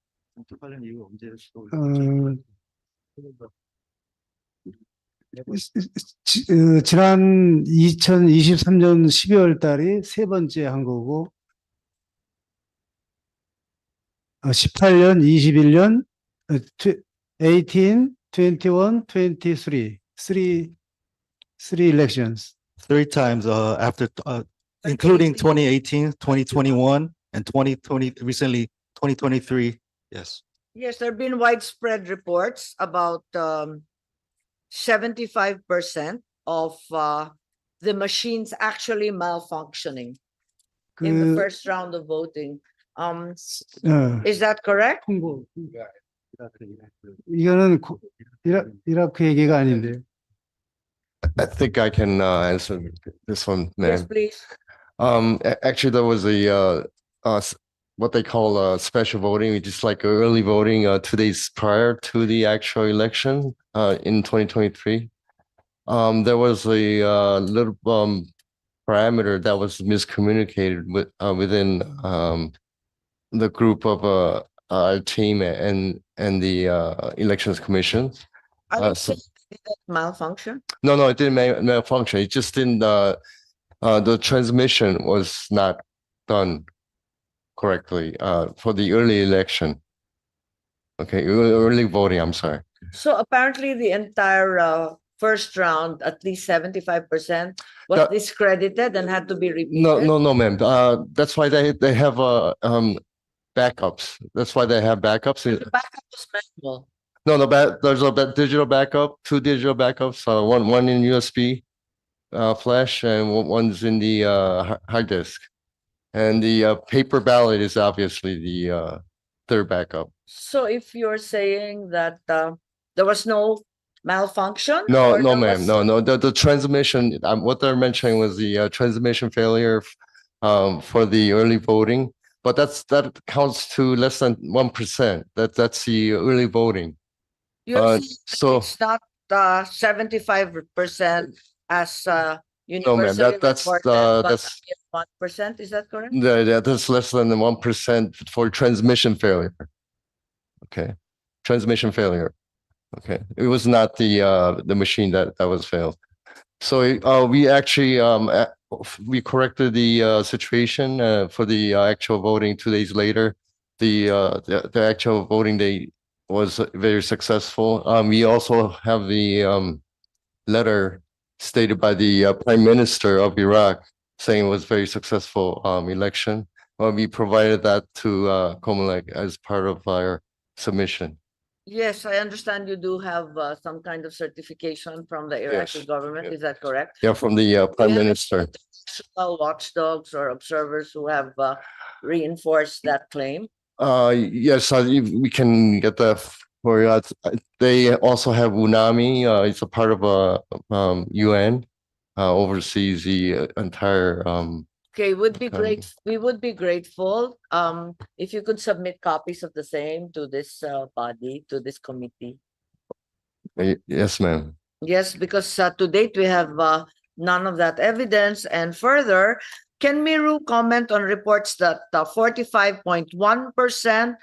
지난 2023년 12월 달이 세 번째 한 거고 18년, 21년, 18, 21, 23, three elections. 3 times after, including 2018, 2021, and 2020, recently 2023. Yes. Yes, there have been widespread reports about 75% of the machines actually malfunctioning in the first round of voting. Is that correct? 이거는 이라크 얘기가 아닌데. I think I can answer this one, Yes, ma'am. please. Actually, there was what they call special voting, which is like early voting 2 days prior to the actual election in 2023. There was a little parameter that was miscommunicated within the group of our team and the elections commission. Are you So- saying it did malfunction? No, it didn't malfunction. It just didn't. The transmission was not done correctly for the early election. Okay, early voting. I'm sorry. So apparently the entire first round, at least 75% was That- discredited and had to be repeated. No, ma'am. That's why they have backups. That's why they have backups. The backup was manual. No, there's a digital backup, two digital backups, one in USB flash and one's in the hard disk. And the paper ballot is obviously the third backup. So if you're saying that there was no malfunction? No, or no, there ma'am. was- No. The transmission, what they're mentioning was the transmission failure for the early voting, but that counts to less than 1%. That's the early voting. You're saying that so- it's not 75% as No, ma'am. universally That's reported, but that's 1%, is that correct? that's less than 1% for transmission failure. Okay, transmission failure. Okay, it was not the machine that was failed. So we actually we corrected the situation for the actual voting 2 days later. The actual voting day was very successful. We also have the letter stated by the Prime Minister of Iraq saying it was very successful election. We provided that to Comelec as part of our submission. Yes, I understand you do have some kind of certification from the Iraqi Yes, government, yeah. is that correct? Yeah, from the Prime Yeah. Minister. International watchdogs or observers who have reinforced that claim? Yes, we can get that for you. They also have UNAMI. It's a part of UN, oversees the entire. Okay, would be Okay. great. We would be grateful if you could submit copies of the same to this body, to this committee. Yes, ma'am. Yes, because to date we have none of that evidence. And further, can Miru comment on reports that 45.1%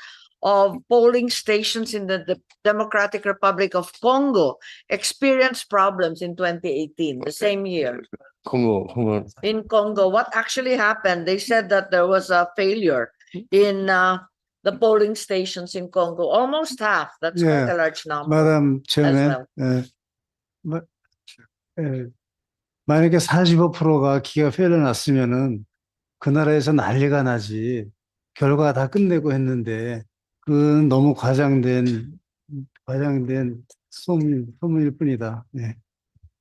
of polling stations in the Democratic Republic of Congo experienced problems in 2018, the same year? Congo. In Congo, what actually happened? They said that there was a failure in the polling stations in Congo, almost half. That's quite Yeah. a large number. Madam Chairman, 마- 만약에 45%가 기가 페일러 났으면은 그 나라에서 난리가 나지. 결과가 다 끝내고 했는데 그건 너무 과장된 소문일 뿐이다. 예.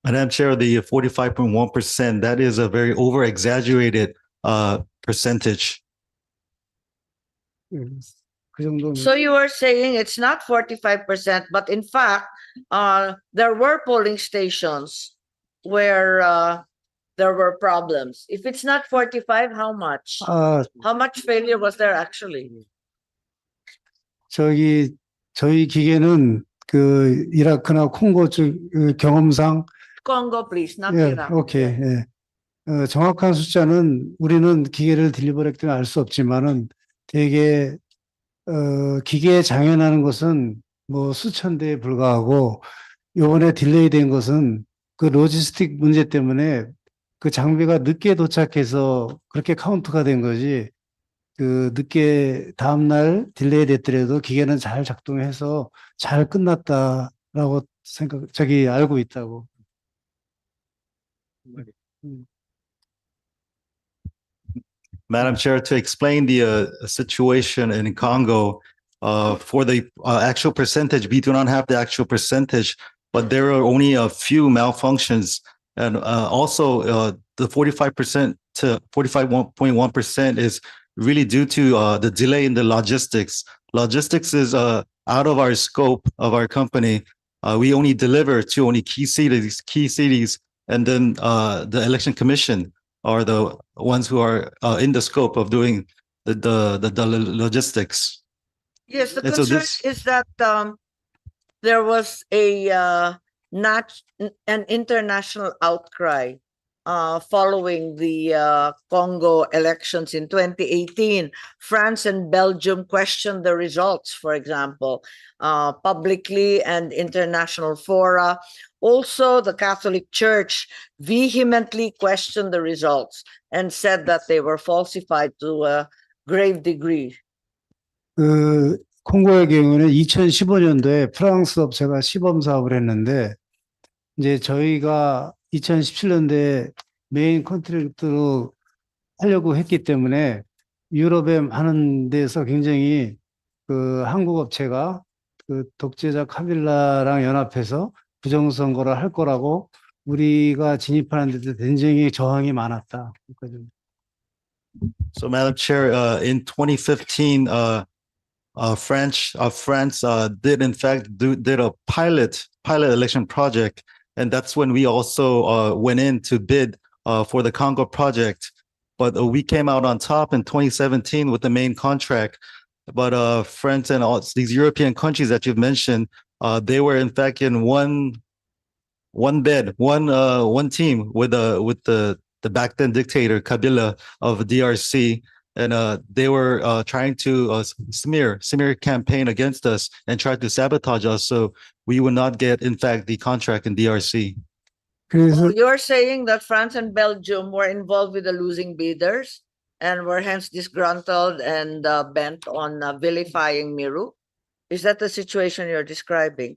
Madam Chair, the 45.1%, that is a very over exaggerated percentage. 그 정도면 So you are saying it's not 45%, but in fact, there were polling stations where there were problems. If it's not 45, how much? 아, How much failure was there actually? 저희 기계는 그 이라크나 콩고 쪽 경험상 Congo, please, not 예, Iraq. 오케이. 예. 정확한 숫자는 우리는 기계를 딜리버리 때문에 알 수 없지만은 되게 기계에 장애나는 것은 뭐 수천 대에 불과하고 요번에 딜레이 된 것은 그 로지스틱 문제 때문에 그 장비가 늦게 도착해서 그렇게 카운트가 된 거지. 그 늦게 다음날 딜레이 됐더라도 기계는 잘 작동해서 잘 끝났다라고 알고 있다고. Madam Chair, to explain the situation in Congo, for the actual percentage, we do not have the actual percentage, but there are only a few malfunctions. And also the 45% to 45.1% is really due to the delay in the logistics. Logistics is out of our scope of our company. We only deliver to only key cities and then the election commission are the ones who are in the scope of doing the logistics. Yes, the And so concern this- is that there was an international outcry following the Congo elections in 2018. France and Belgium questioned the results, for example, publicly and international fora. Also, the Catholic Church vehemently questioned the results and said that they were falsified to a grave degree. 그 콩고의 경우는 2015년도에 프랑스 업체가 시범 사업을 했는데 이제 저희가 2017년도에 메인 컨트랙터로 하려고 했기 때문에 유럽의 많은 데서 굉장히 그 한국 업체가 그 독재자 카빌라랑 연합해서 부정선거를 할 거라고 우리가 진입하는 데도 굉장히 저항이 많았다. So, Madam Chair, in 2015, France did in fact did a pilot election project, and that's when we also went in to bid for the Congo project. But we came out on top in 2017 with the main contract. But France and all these European countries that you've mentioned, they were in fact in one bid, one team with the back then dictator Kabila of DRC. And they were trying to smear campaign against us and try to sabotage us, so we would not get, in fact, the contract in DRC. 그래서 You're saying that France and Belgium were involved with the losing bidders and were hence disgruntled and bent on vilifying Miru? Is that the situation you're describing?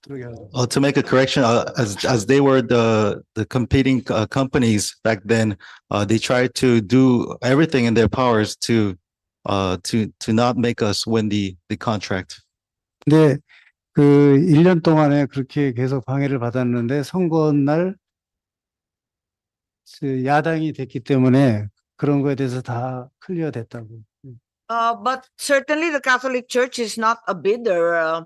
To make a correction, as they were the competing companies back then, they tried to do everything in their powers to not make us win the contract. 근데 그 1년 동안에 그렇게 계속 방해를 받았는데 선거 날 야당이 됐기 때문에 그런 거에 대해서 다 클리어 됐다고. But certainly the Catholic Church is not a bidder.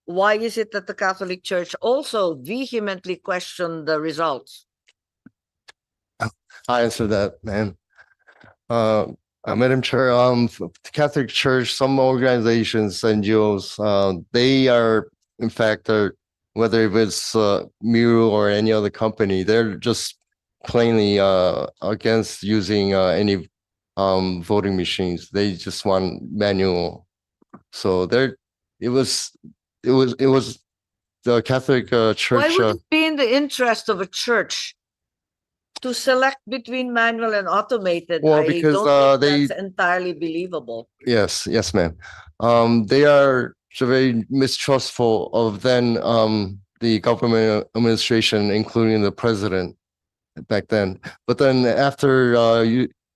Why is it that the Catholic Church also vehemently questioned the results? I answer that, man. Madam Chair, the Catholic Church, some organizations, NGOs, they are, in fact, whether it's MIRUS or any other company, they're just plainly against using any voting machines. They just want manual. So it was the Catholic Church. Why would it be in the interest of a church to select between manual and automated? Well, because, don't think that's entirely believable. Yes, ma'am. They are very mistrustful of then the government administration, including the president back then. But then after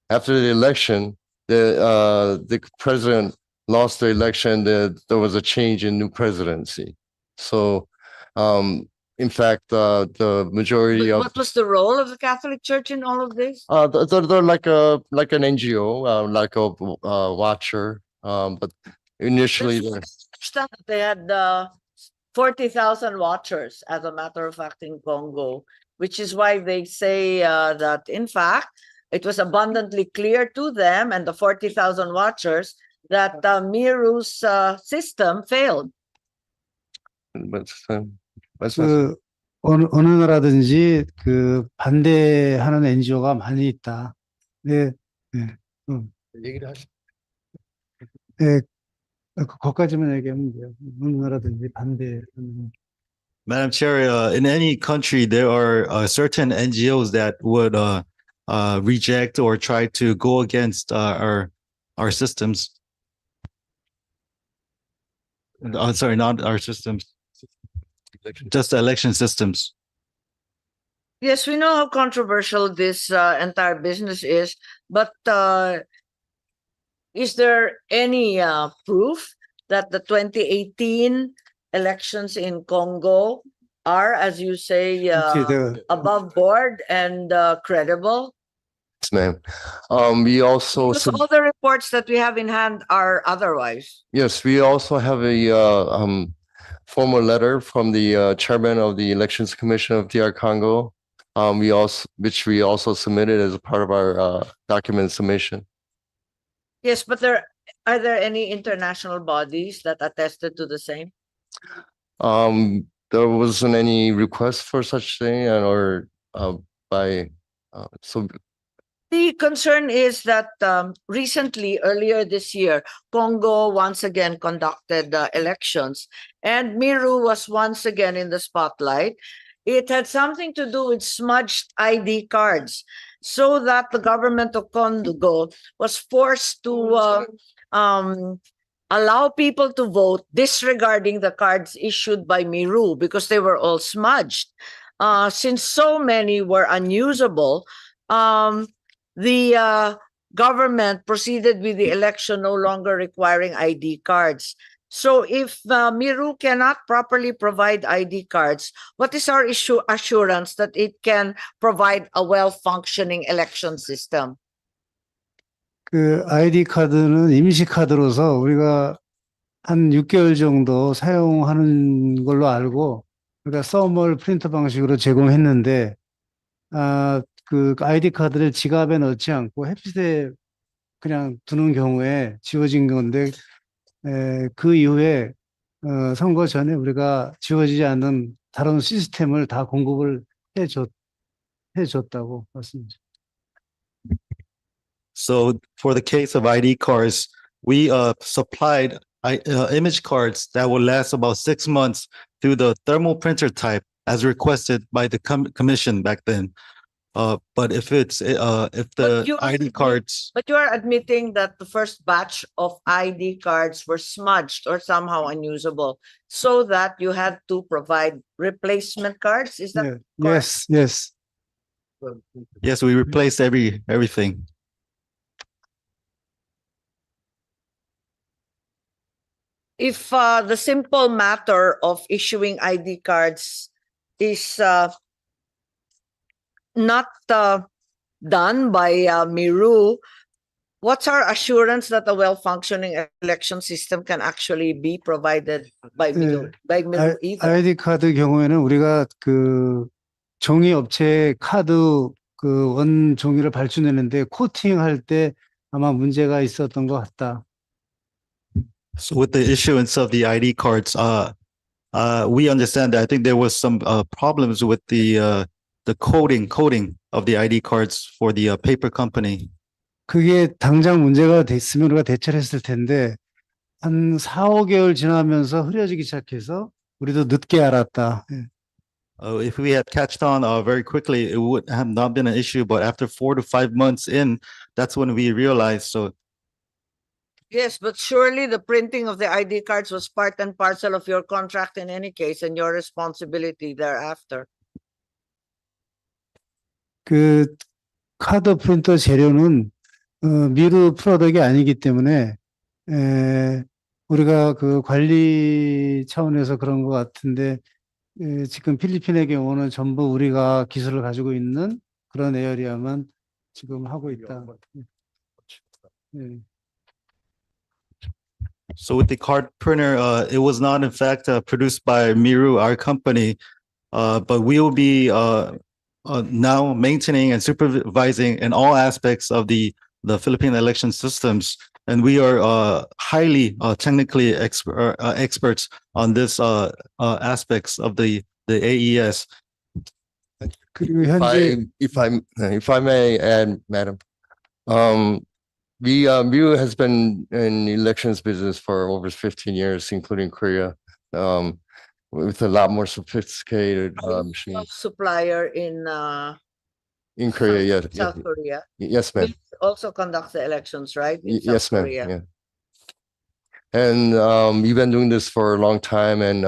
the election, the president lost the election. There was a change in new presidency. So, in fact, the majority of What was the role of the Catholic Church in all of this? they're like an NGO, like a watcher. But initially, They had 40,000 watchers, as a matter of fact, in Congo, which is why they say that, in fact, it was abundantly clear to them and the 40,000 watchers that the MIRUS system failed. 그 어느 나라든지 그 반대하는 NGO가 많이 있다. 네, 네, 얘기를 하시. 네, 거기까지만 얘기하면 돼요. 어느 나라든지 반대하는. Madam Chair, in any country, there are certain NGOs that would reject or try to go against our systems. Sorry, not our systems, just the election systems. Yes, we know how controversial this entire business is, but is there any proof that the 2018 elections in Congo are, as you say, above board and credible? Yes, ma'am. We also, Because all the reports that we have in hand are otherwise. yes, we also have a formal letter from the chairman of the Elections Commission of DR Congo. Which we also submitted as a part of our document submission. Yes, but are there any international bodies that attested to the same? There wasn't any request for such thing or by so The concern is that recently, earlier this year, Congo once again conducted elections, and Miru was once again in the spotlight. It had something to do with smudged ID cards, so that the government of Congo was forced to allow people to vote disregarding the cards issued by Miru because they were all smudged. Since so many were unusable, the government proceeded with the election no longer requiring ID cards. So if Miru cannot properly provide ID cards, what is our assurance that it can provide a well-functioning election system? 그 아이디 카드는 임시 카드로서 우리가 한 6개월 정도 사용하는 걸로 알고, 그러니까 써멀 프린터 방식으로 제공했는데, 그 아이디 카드를 지갑에 넣지 않고 햇빛에 그냥 두는 경우에 지워진 건데, 그 이후에 선거 전에 우리가 지워지지 않는 다른 시스템을 다 공급을 해줬다고 말씀드립니다. So for the case of ID cards, we supplied image cards that will last about 6 months through the thermal printer type as requested by the commission back then. But if the ID cards, But you are admitting that the first batch of ID cards were smudged or somehow unusable, so that you had to provide replacement cards? Is that correct? Yes. yes, we replaced everything. If the simple matter of issuing ID cards is not done by Miru, what's our assurance that a well-functioning election system can actually be provided by Miru either? 아이디 카드 경우에는 우리가 그 종이 업체에 카드 그 원 종이를 발주내는데 코팅할 때 아마 문제가 있었던 것 같다. So with the issuance of the ID cards, we understand that I think there was some problems with the coding of the ID cards for the paper company. 그게 당장 문제가 됐으면 우리가 대처를 했을 텐데 한 4, 5개월 지나면서 흐려지기 시작해서 우리도 늦게 알았다. If we had catched on very quickly, it would have not been an issue. But after 4 to 5 months in, that's when we realized. So Yes, but surely the printing of the ID cards was part and parcel of your contract in any case and your responsibility thereafter. 그 카드 프린터 재료는 미르 프로덕이 아니기 때문에 우리가 그 관리 차원에서 그런 것 같은데 지금 필리핀의 경우는 전부 우리가 기술을 가지고 있는 그런 에어리아만 지금 하고 있다. So with the card printer, it was not in fact produced by Miru, our company, but we will be now maintaining and supervising in all aspects of the Philippine election systems, and we are highly technically experts on this aspects of the AES. 그리고 현재 if I may add, Madam, Miru has been in elections business for over 15 years, including Korea, with a lot more sophisticated machines. Supplier in Korea, yes. South Korea. Yes, ma'am. It also conducts the elections, right? In Yes, South ma'am. Korea. Yeah. And we've been doing this for a long time, and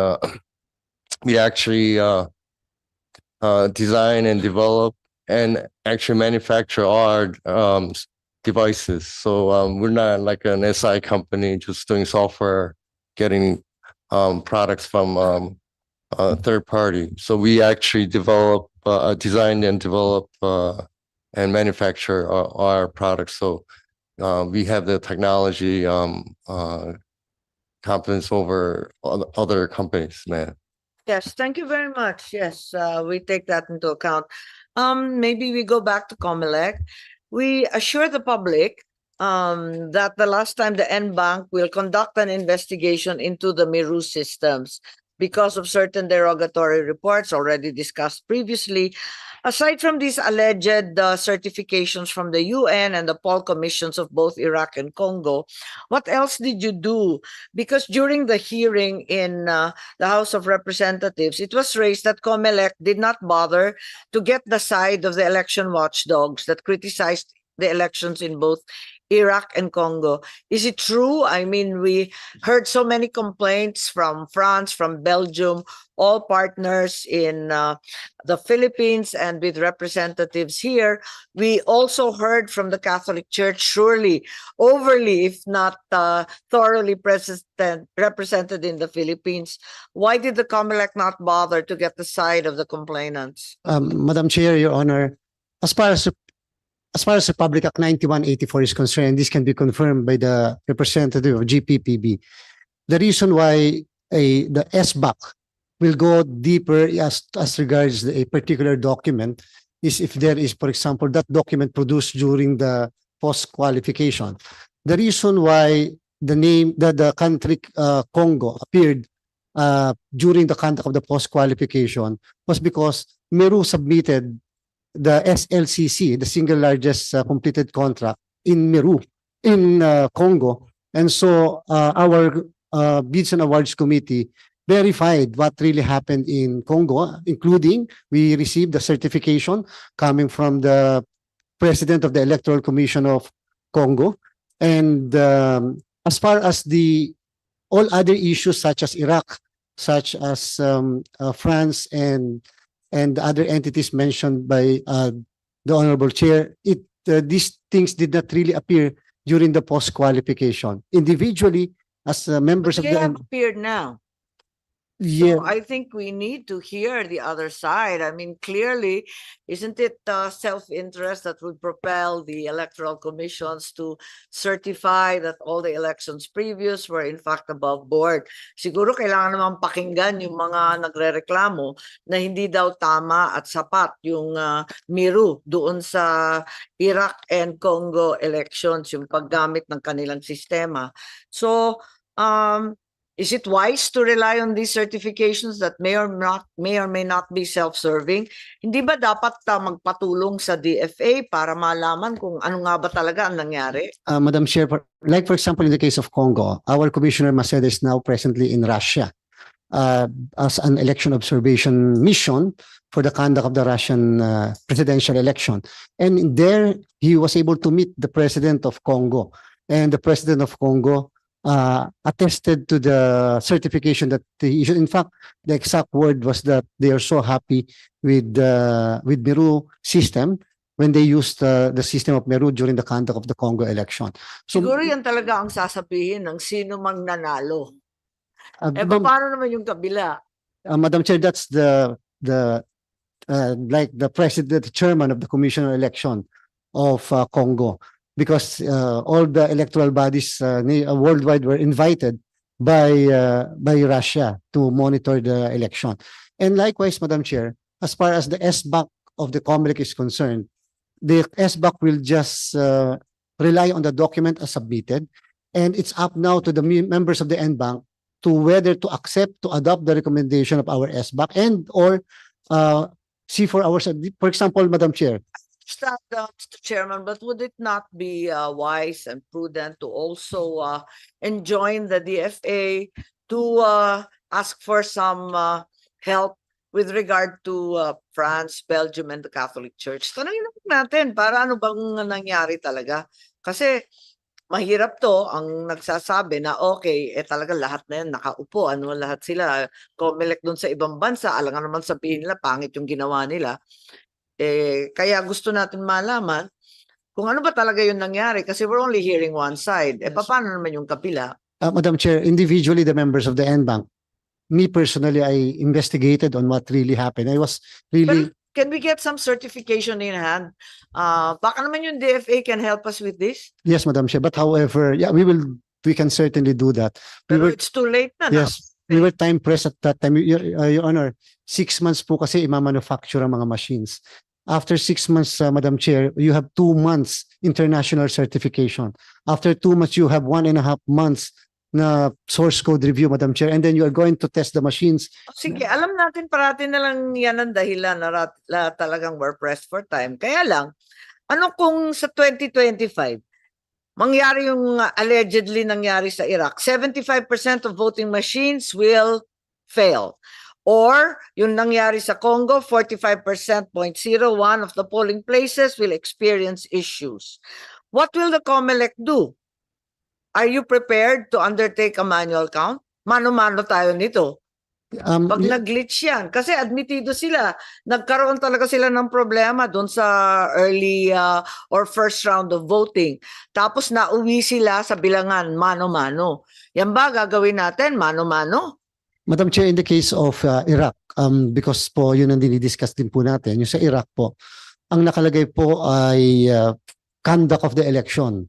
we actually design and develop and actually manufacture all our devices. So we're not like an SI company just doing software, getting products from third party. So we actually design and develop and manufacture our products. So we have the technology competence over other companies, man. Yes, thank you very much. Yes, we take that into account. Maybe we go back to Comelec. We assure the public that the last time the NBank will conduct an investigation into the MIRUS systems because of certain derogatory reports already discussed previously. Aside from these alleged certifications from the UN and the poll commissions of both Iraq and Congo, what else did you do? Because during the hearing in the House of Representatives, it was raised that Comelec did not bother to get the side of the election watchdogs that criticized the elections in both Iraq and Congo. Is it true? I mean, we heard so many complaints from France, from Belgium, all partners in the Philippines and with representatives here. We also heard from the Catholic Church, surely overly, if not thoroughly represented in the Philippines. Why did the Comelec not bother to get the side of the complainants? Madam Chair, Your Honor, as far as the Public Act 9184 is concerned, this can be confirmed by the representative of GPPB. The reason why the SBAC will go deeper as regards a particular document is if there is, for example, that document produced during the post-qualification. The reason why the country Congo appeared during the conduct of the post-qualification was because Meru submitted the SLCC, the single largest completed contract in Meru, in Congo. And so our Bids and Awards Committee verified what really happened in Congo, including we received the certification coming from the President of the Electoral Commission of Congo. And as far as all other issues such as Iraq, such as France and the other entities mentioned by the Honorable Chair, these things did not really appear during the post-qualification. Individually, as members But of they the... have appeared now. Yeah. So I think we need to hear the other side. I mean, clearly, isn't it self-interest that would propel the electoral commissions to certify that all the elections previous were in fact above board? Siguro kailangan naman pakinggan yung mga nagrereklamo na hindi daw tama at sapat yung MIRU doon sa Iraq and Congo elections, yung paggamit ng kanilang sistema. So, is it wise to rely on these certifications that may or may not be self-serving? Hindi ba dapat magpatulong sa DFA para malaman kung ano nga ba talaga ang nangyari? Madam Chair, like for example, in the case of Congo, our Commissioner Maceda is now presently in Russia as an election observation mission for the conduct of the Russian presidential election. And there, he was able to meet the President of Congo. And the President of Congo attested to the certification that he issued. In fact, the exact word was that they are so happy with Meru system when they used the system of Meru during the conduct of the Congo election. So, Siguro yan talaga ang sasabihin ng sino mang nanalo. Paano naman yung kabila? Madam Chair, that's like the president, the chairman of the commissioner election of Congo, because all the electoral bodies worldwide were invited by Russia to monitor the election. And likewise, Madam Chair, as far as the SBAC of the Comelec is concerned, the SBAC will just rely on the document as submitted, and it's up now to the members of the NBank to whether to accept, to adopt the recommendation of our SBAC and or see for ourselves. For example, Madam Chair, Mr. Chairman, but would it not be wise and prudent to also enjoin the DFA to ask for some help with regard to France, Belgium, and the Catholic Church? Tanungin natin para ano bang nangyari talaga? Kasi mahirap to ang nagsasabi na okay, talaga lahat na yan nakaupo, lahat sila, Comelec doon sa ibang bansa, alangan naman sabihin nila, pangit yung ginawa nila. Kaya gusto natin malaman kung ano ba talaga yung nangyari kasi we're only hearing one side. Paano naman yung kapila? Madam Chair, individually the members of the NBank me personally, I investigated on what really happened. I was really, Can we get some certification in hand? Baka naman yung DFA can help us with this. yes, Madam Chair, but however, yeah, we can certainly do that. We Pero were, it's too late na. yes, we were time pressed at that time. Your Honor, 6 months po kasi ima-manufacture ang mga machines. After 6 months, Madam Chair, you have 2 months international certification. After 2 months, you have 1.5 months na source code review, Madam Chair, and then you are going to test the machines. Sige, alam natin parati na lang yan ang dahilan na talagang we're pressed for time. Kaya lang, ano kung sa 2025, mangyari yung allegedly nangyari sa Iraq, 75% of voting machines will fail. Or yung nangyari sa Congo, 45.01% of the polling places will experience issues. What will the Comelec do? Are you prepared to undertake a manual count? Mano-mano tayo nito. Pag nag-glitch yan, kasi admitido sila, nagkaroon talaga sila ng problema doon sa early or first round of voting. Tapos nauwi sila sa bilangan, mano-mano. Yan ba gagawin natin, mano-mano? Madam Chair, in the case of Iraq, because po yun ang dinidiscuss din po natin, yung sa Iraq po, ang nakalagay po ay conduct of the election.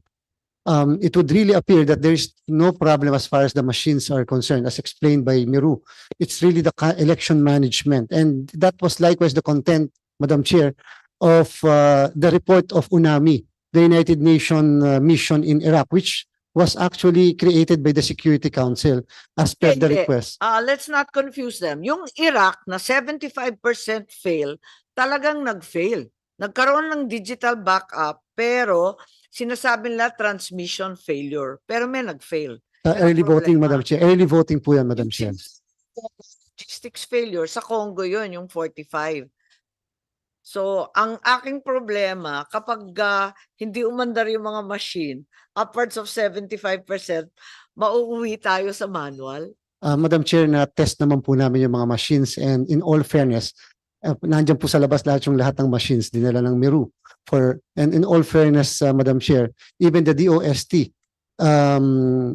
It would really appear that there is no problem as far as the machines are concerned, as explained by Miru. It's really the election management. And that was likewise the content, Madam Chair, of the report of UNAMI, the United Nations mission in Iraq, which was actually created by the Security Council as per the Hindi. request. Let's not confuse them. Yung Iraq na 75% fail, talagang nag-fail. Nagkaroon ng digital backup, pero sinasabi nila transmission failure. Pero may nag-fail. Early voting, Madam Chair. Early voting po yan, Madam Chair. Logistics failure. Sa Congo yun, yung 45. So, ang aking problema, kapag hindi umandar yung mga machine, upwards of 75%, mauuwi tayo sa manual. Madam Chair, na-test naman po namin yung mga machines, and in all fairness, nandiyan po sa labas lahat ng machines dinala ng Miru. And in all fairness, Madam Chair, even the DOST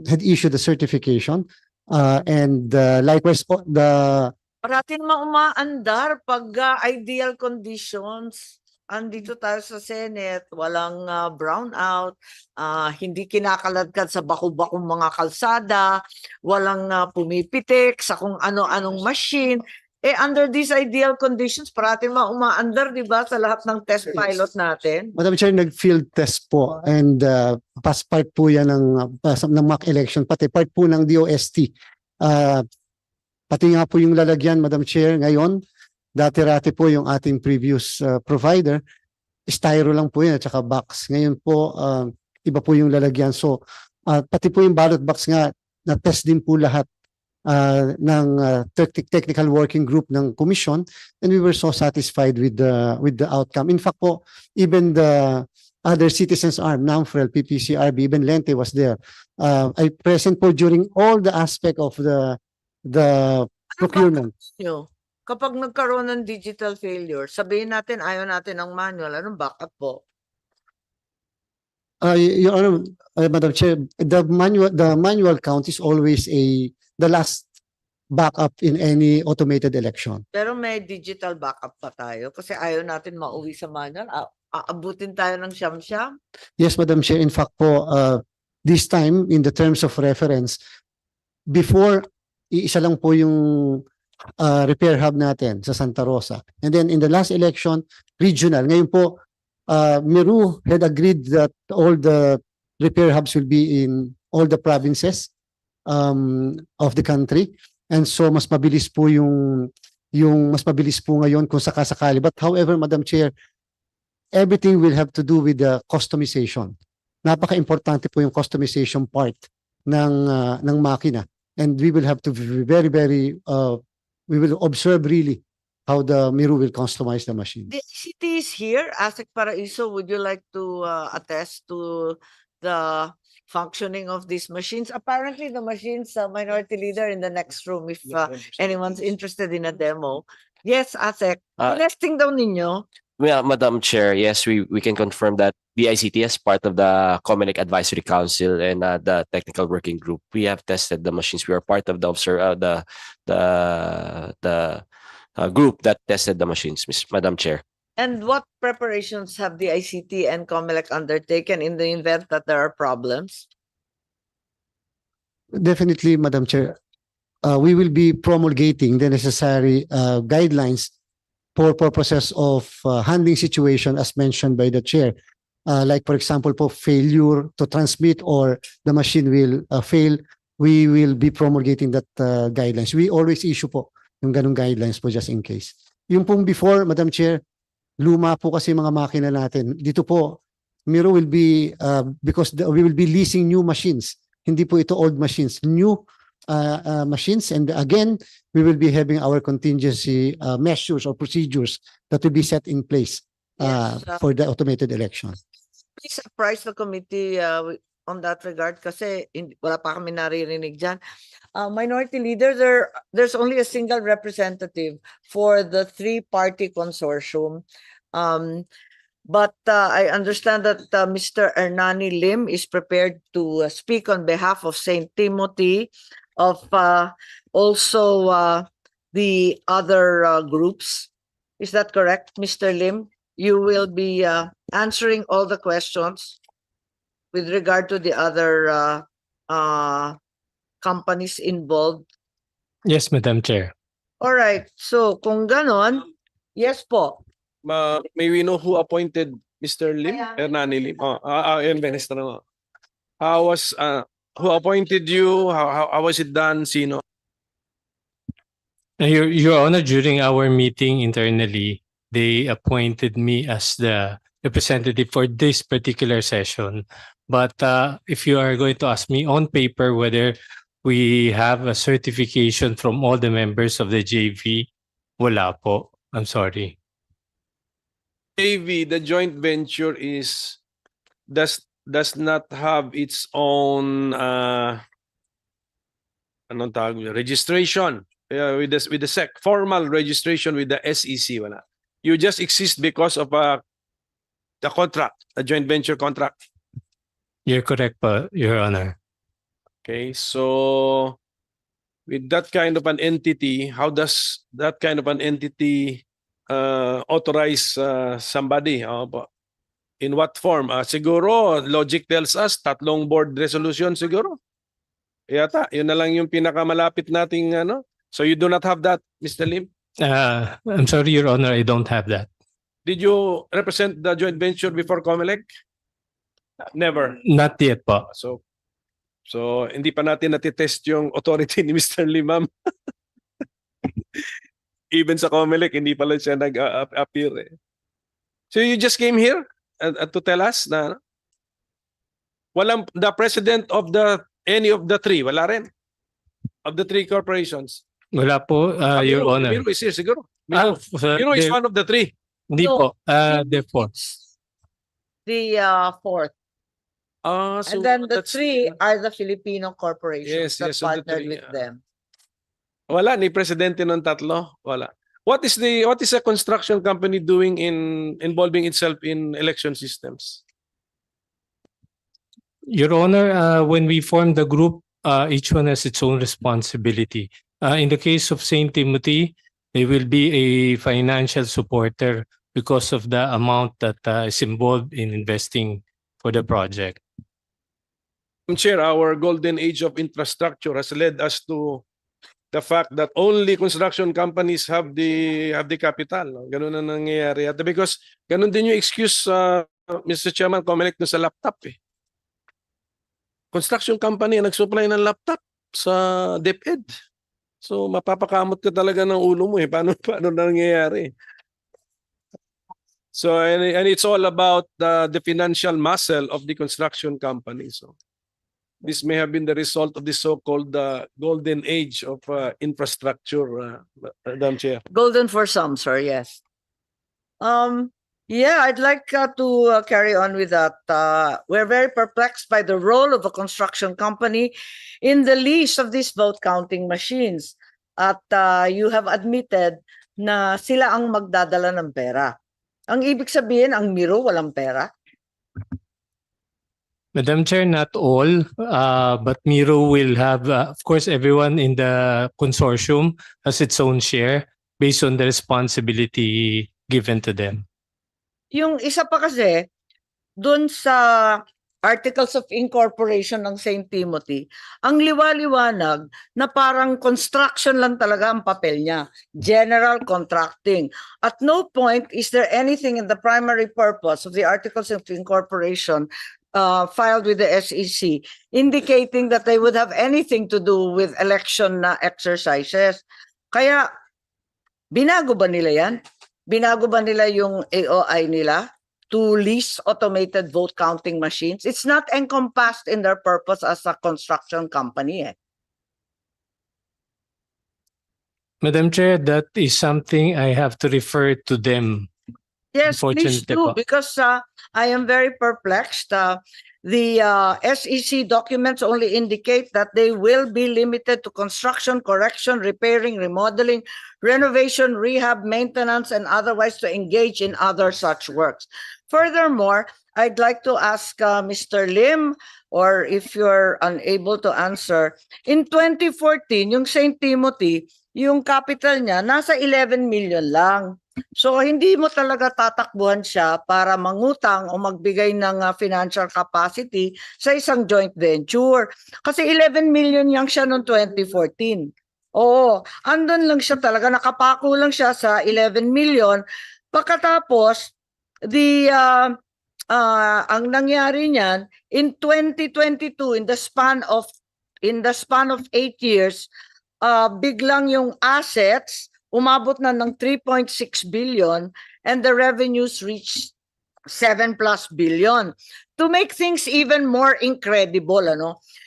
had issued the certification, and likewise the Parati naman umaandar pag ideal conditions. Andito tayo sa Senate, walang brownout, hindi kinakaladkad sa baku-bakong mga kalsada, walang pumipitik sa kung ano-anong machine. Under these ideal conditions, parati naman umaandar, di ba, sa lahat ng test pilot natin? Madam Chair, nag-field test po, and part po yan ng mock election, pati part po ng DOST. Pati nga po yung lalagyan, Madam Chair, ngayon, dati-rati po yung ating previous provider, styro lang po yan at saka box. Ngayon po, iba po yung lalagyan. So, pati po yung ballot box nga, na-test din po lahat ng technical working group ng commission, and we were so satisfied with the outcome. In fact po, even the other citizens arm, NAMFREL, PPCRB, even Lente was there. I present po during all the aspect of the procurement. Kapag nagkaroon ng digital failure, sabihin natin ayaw natin ng manual, anong backup po? Your Honor, Madam Chair, the manual count is always the last backup in any automated election. Pero may digital backup pa tayo kasi ayaw natin mauwi sa manual. Aabutin tayo ng siyam-siyam. Yes, Madam Chair. In fact po, this time, in the terms of reference, before, iisa lang po yung repair hub natin sa Santa Rosa. And then in the last election, regional. Ngayon po, Miru had agreed that all the repair hubs will be in all the provinces of the country. And so mas mabilis po yung mas mabilis po ngayon kung sakasakali. But however, Madam Chair, everything will have to do with the customization. Napaka-importante po yung customization part ng makina. And we will have to be very, we will observe really how the Miru will customize the machine. The ICT is here. Asik Paraiso, would you like to attest to the functioning of these machines? Apparently, the machines, Minority Leader, in the next room, if anyone's interested in a demo. Yes, Asik. Testing daw ninyo. Yeah, Madam Chair, yes, we can confirm that the ICT as part of the Comelec Advisory Council and the Technical Working Group. We have tested the machines. We are part of the group that tested the machines, Madam Chair. And what preparations have the ICT and Comelec undertaken in the event that there are problems? Definitely, Madam Chair. We will be promulgating the necessary guidelines for purposes of handling situation as mentioned by the chair. Like for example, for failure to transmit or the machine will fail, we will be promulgating that guidelines. We always issue po yung ganung guidelines po just in case. Yung pong before, Madam Chair, luma po kasi mga makina natin. Dito po, MIRU will be, because we will be leasing new machines. Hindi po ito old machines, new machines. And again, we will be having our contingency measures or procedures that will be set in place Yes, for the automated election. Please apprise the committee on that regard kasi wala pa kami naririnig dyan. Minority Leader, there's only a single representative for the three-party consortium. But I understand that Mr. Ernani Lim is prepared to speak on behalf of St. Timothy, of also the other groups. Is that correct, Mr. Lim? You will be answering all the questions with regard to the other companies involved. Yes, Madam Chair. All right. So kung ganon, yes po. May we know who appointed Mr. Lim? Hernani Lim. In Venice na. How was who appointed you? How was it done? Sino? Your Honor, during our meeting internally, they appointed me as the representative for this particular session. But if you are going to ask me on paper whether we have a certification from all the members of the JV, wala po. I'm sorry. JV, the joint venture does not have its own anong tawag niya? Registration with the SEC, formal registration with the SEC. Wala. You just exist because of the contract, a joint venture contract. You're correct po, Your Honor. Okay, so with that kind of an entity, how does that kind of an entity authorize somebody? In what form? Siguro, logic tells us, tatlong board resolution siguro. Yata, yun na lang yung pinakamalapit nating ano. So you do not have that, Mr. Lim? I'm sorry, Your Honor, I don't have that. Did you represent the joint venture before Comelec? Never. Not yet po. So hindi pa natin natitest yung authority ni Mr. Limam. Even sa Comelec, hindi pala siya nag-appear. So you just came here to tell us na walang the president of any of the three, wala rin? Of the three corporations. Wala po, Your Honor. Miro is here siguro. Miro is one of the three. Hindi No. po, therefore. The fourth. So And then the that's- three are the Filipino corporations Yes, that yes, so the partnered three, with them. Wala, ni presidente ng tatlo. Wala. What is a construction company doing involving itself in election systems? Your Honor, when we formed the group, each one has its own responsibility. In the case of St. Timothy, they will be a financial supporter because of the amount that is involved in investing for the project. Chair, our golden age of infrastructure has led us to the fact that only construction companies have the capital. Ganun na nangyayari. At because ganun din yung excuse, Mr. Chairman, Comelec sa laptop eh. Construction company ang nag-supply ng laptop sa DepEd. So mapapakamot ka talaga ng ulo mo eh. Paano nangyayari? So and it's all about the financial muscle of the construction company. So this may have been the result of the so-called golden age of infrastructure, Madam Chair. Golden for some, sir, yes. Yeah, I'd like to carry on with that. We're very perplexed by the role of a construction company in the lease of these vote counting machines. At you have admitted na sila ang magdadala ng pera. Ang ibig sabihin, ang MIRU walang pera? Madam Chair, not all, but MIRU will have, of course, everyone in the consortium has its own share based on the responsibility given to them. Yung isa pa kasi, dun sa Articles of Incorporation ng St. Timothy, ang liwaliwanag na parang construction lang talaga ang papel niya, general contracting. At no point is there anything in the primary purpose of the Articles of Incorporation filed with the SEC indicating that they would have anything to do with election exercises. Kaya, binago ba nila yan? Binago ba nila yung AOI nila to lease automated vote counting machines? It's not encompassed in their purpose as a construction company. Madam Chair, that is something I have to refer to them. Yes, please Unfortunately do, po. because I am very perplexed. The SEC documents only indicate that they will be limited to construction, correction, repairing, remodeling, renovation, rehab, maintenance, and otherwise to engage in other such works. Furthermore, I'd like to ask Mr. Lim, or if you're unable to answer, in 2014, yung St. Timothy, yung capital niya, nasa 11 million lang. So hindi mo talaga tatakbuhan siya para mangutang o magbigay ng financial capacity sa isang joint venture. Kasi 11 million lang siya noong 2014. Oo, andun lang siya talaga, nakapako lang siya sa 11 million. Pagkatapos, ang nangyari niyan, in 2022, in the span of 8 years, biglang yung assets umabot na ng 3.6 billion and the revenues reached 7+ billion. To make things even more incredible,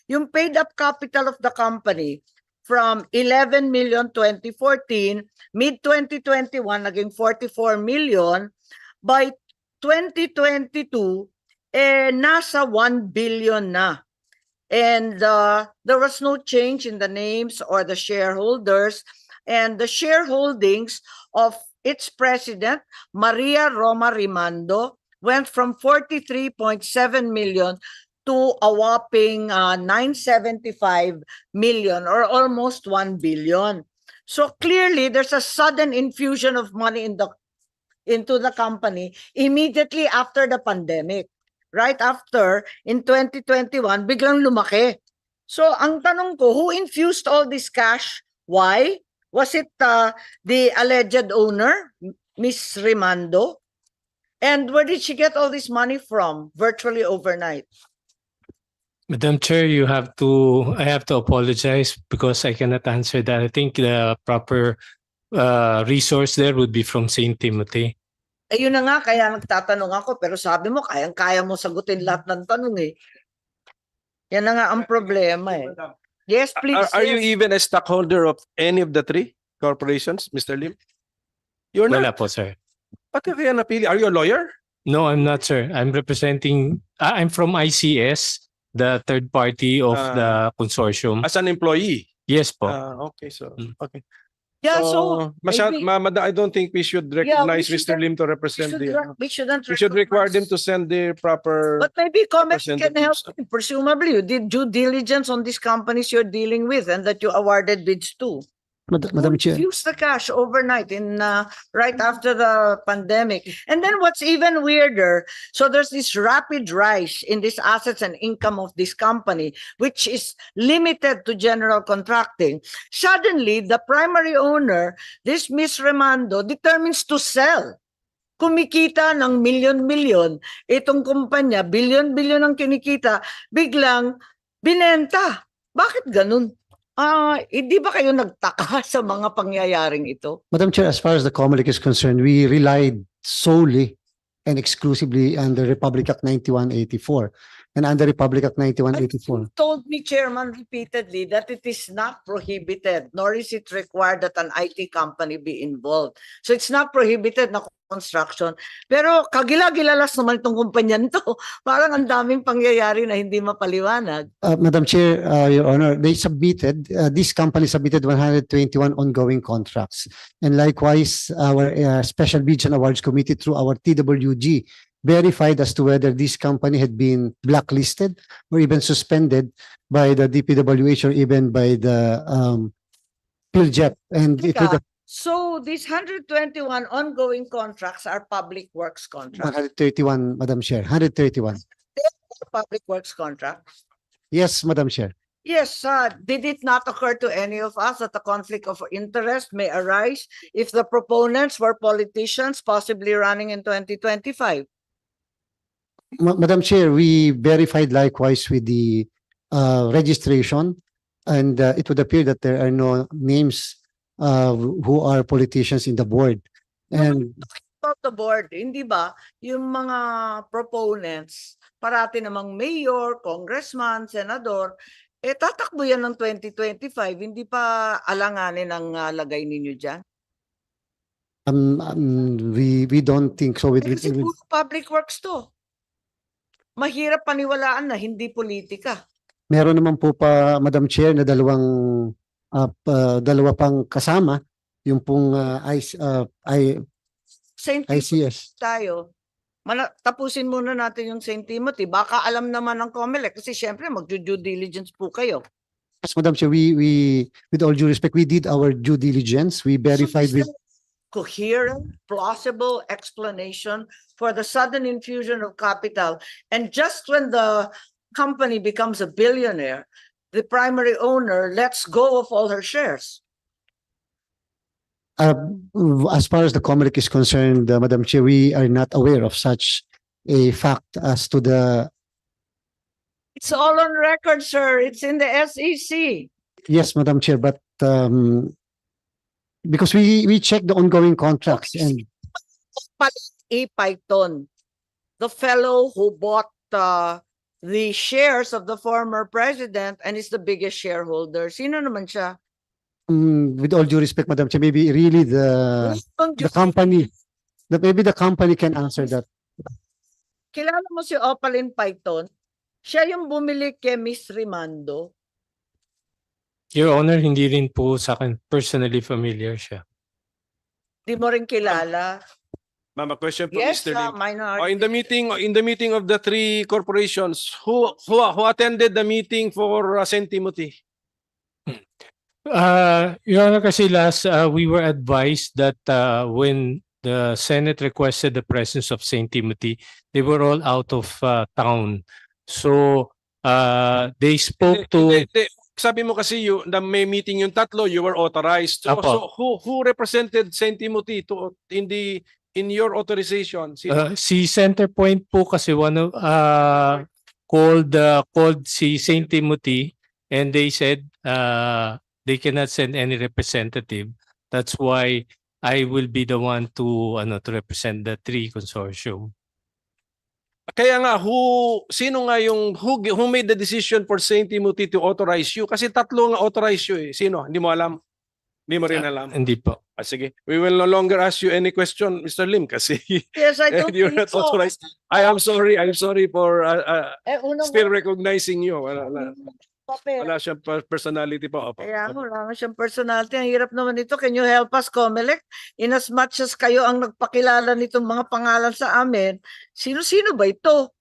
yung paid up capital of the company from 11 million 2014, mid-2021 naging 44 million, by 2022 nasa 1 billion na. And there was no change in the names or the shareholders, and the shareholdings of its president, Maria Roma Rimando, went from 43.7 million to a whopping 975 million, or almost 1 billion. So clearly, there's a sudden infusion of money into the company immediately after the pandemic. Right after, in 2021, biglang lumaki. So ang tanong ko, who infused all this cash? Why? Was it the alleged owner, Miss Rimando? And where did she get all this money from virtually overnight? Madam Chair, I have to apologize because I cannot answer that. I think the proper resource there would be from St. Timothy. Ayun na nga, kaya nagtatanong ako, pero sabi mo, kayang-kaya mo sagutin lahat ng tanong eh. Yan na nga ang problema eh. Yes, please. Are you yes. even a stockholder of any of the three corporations, Mr. Lim? You're Wala not. po, sir. Bakit kaya napili? Are you a lawyer? No, I'm not, sir. I'm from ICS, the third party of the consortium. As an employee? Yes po. Okay, so, Mm. okay. Yeah, so maybe- I don't think we should recognize Mr. Lim to represent we shouldn't we should require them recognize. to send the proper. But maybe Comelec can help. representatives. Presumably, you did due diligence on these companies you're dealing with and that you awarded bids to. Madam Chair. Use the cash overnight right after the pandemic. And then what's even weirder, so there's this rapid rise in these assets and income of this company, which is limited to general contracting. Suddenly, the primary owner, this Miss Remando, determines to sell. Kumikita ng milyon-milyon, itong kumpanya, bilyon-bilyon ang kinikita, biglang binenta. Bakit ganun? Hindi ba kayo nagtaka sa mga pangyayaring ito? Madam Chair, as far as the Comelec is concerned, we relied solely and exclusively on the Republic Act 9184. And under Republic Act 9184. You told me, Chairman, repeatedly that it is not prohibited, nor is it required that an IT company be involved. So it's not prohibited na construction. Pero kagila-gilalas naman itong kumpanya nito. Parang ang daming pangyayari na hindi mapaliwanag. Madam Chair, Your Honor, this company submitted 121 ongoing contracts. And likewise, our Special Region Awards Committee through our TWG verified as to whether this company had been blacklisted or even suspended by the DPWH or even by the PhilJet. And it would Teka, so these 121 ongoing contracts are public works contracts. 131, Madam Chair, 131. Public works contracts. Yes, Madam Chair. Yes, did it not occur to any of us that a conflict of interest may arise if the proponents were politicians possibly running in 2025? Madam Chair, we verified likewise with the registration, and it would appear that there are no names who are politicians in the board. And About the board, hindi ba, yung mga proponents, parati namang mayor, congressman, senador, tatakbo yan ng 2025, hindi pa alanganin ang lagay ninyo dyan? we don't think so. Kasi puro public works to. Mahirap paniwalaan na hindi politika. Meron naman po pa, Madam Chair, na dalawa pang kasama, yung pong St. ICS. Tayo, tapusin muna natin yung St. Timothy. Baka alam naman ng Comelec kasi syempre mag-due diligence po kayo. Yes, Madam Chair, we with all due respect, we did our due diligence. We verified So, is with there coherent, plausible explanation for the sudden infusion of capital. And just when the company becomes a billionaire, the primary owner lets go of all her shares. as far as the Comelec is concerned, Madam Chair, we are not aware of such a fact as to the. It's all on record, sir. It's in the SEC. Yes, Madam Chair, but because we checked the ongoing contracts and A. Python, the fellow who bought the shares of the former president and is the biggest shareholder. Sino naman siya? with all due respect, Madam Chair, maybe really the company, maybe the company can answer that. Kilala mo si Opaline Python? Siya yung bumili kay Miss Rimando. Your Honor, hindi rin po sa akin personally familiar siya. Di mo rin kilala? Ma'am, a question from Yes, Mr. Lim. minority. In the meeting of the three corporations, who attended the meeting for St. Timothy? Your Honor, kasi last we were advised that when the Senate requested the presence of St. Timothy, they were all out of town. So they spoke to. Sabi mo kasi na may meeting yung tatlo, you were authorized. So, Apo. who represented St. Timothy in your authorization? Si Centerpoint po kasi called si St. Timothy and they said they cannot send any representative. That's why I will be the one to represent the three consortium. Kaya nga, who made the decision for St. Timothy to authorize you? Kasi tatlo nga authorize you eh. Sino? Hindi mo alam? Hindi mo rin alam? Hindi po. Sige. We will no longer ask you any question, Mr. Lim, kasi Yes, I don't you're think not so. authorized. I am sorry for Unang still recognizing you. papel. Wala siyang personality pa. Opo. Kaya wala nga siyang personality. Ang hirap naman ito. Can you help us, Comelec? In as much as kayo ang nagpakilala nitong mga pangalan sa amin, sino-sino ba ito?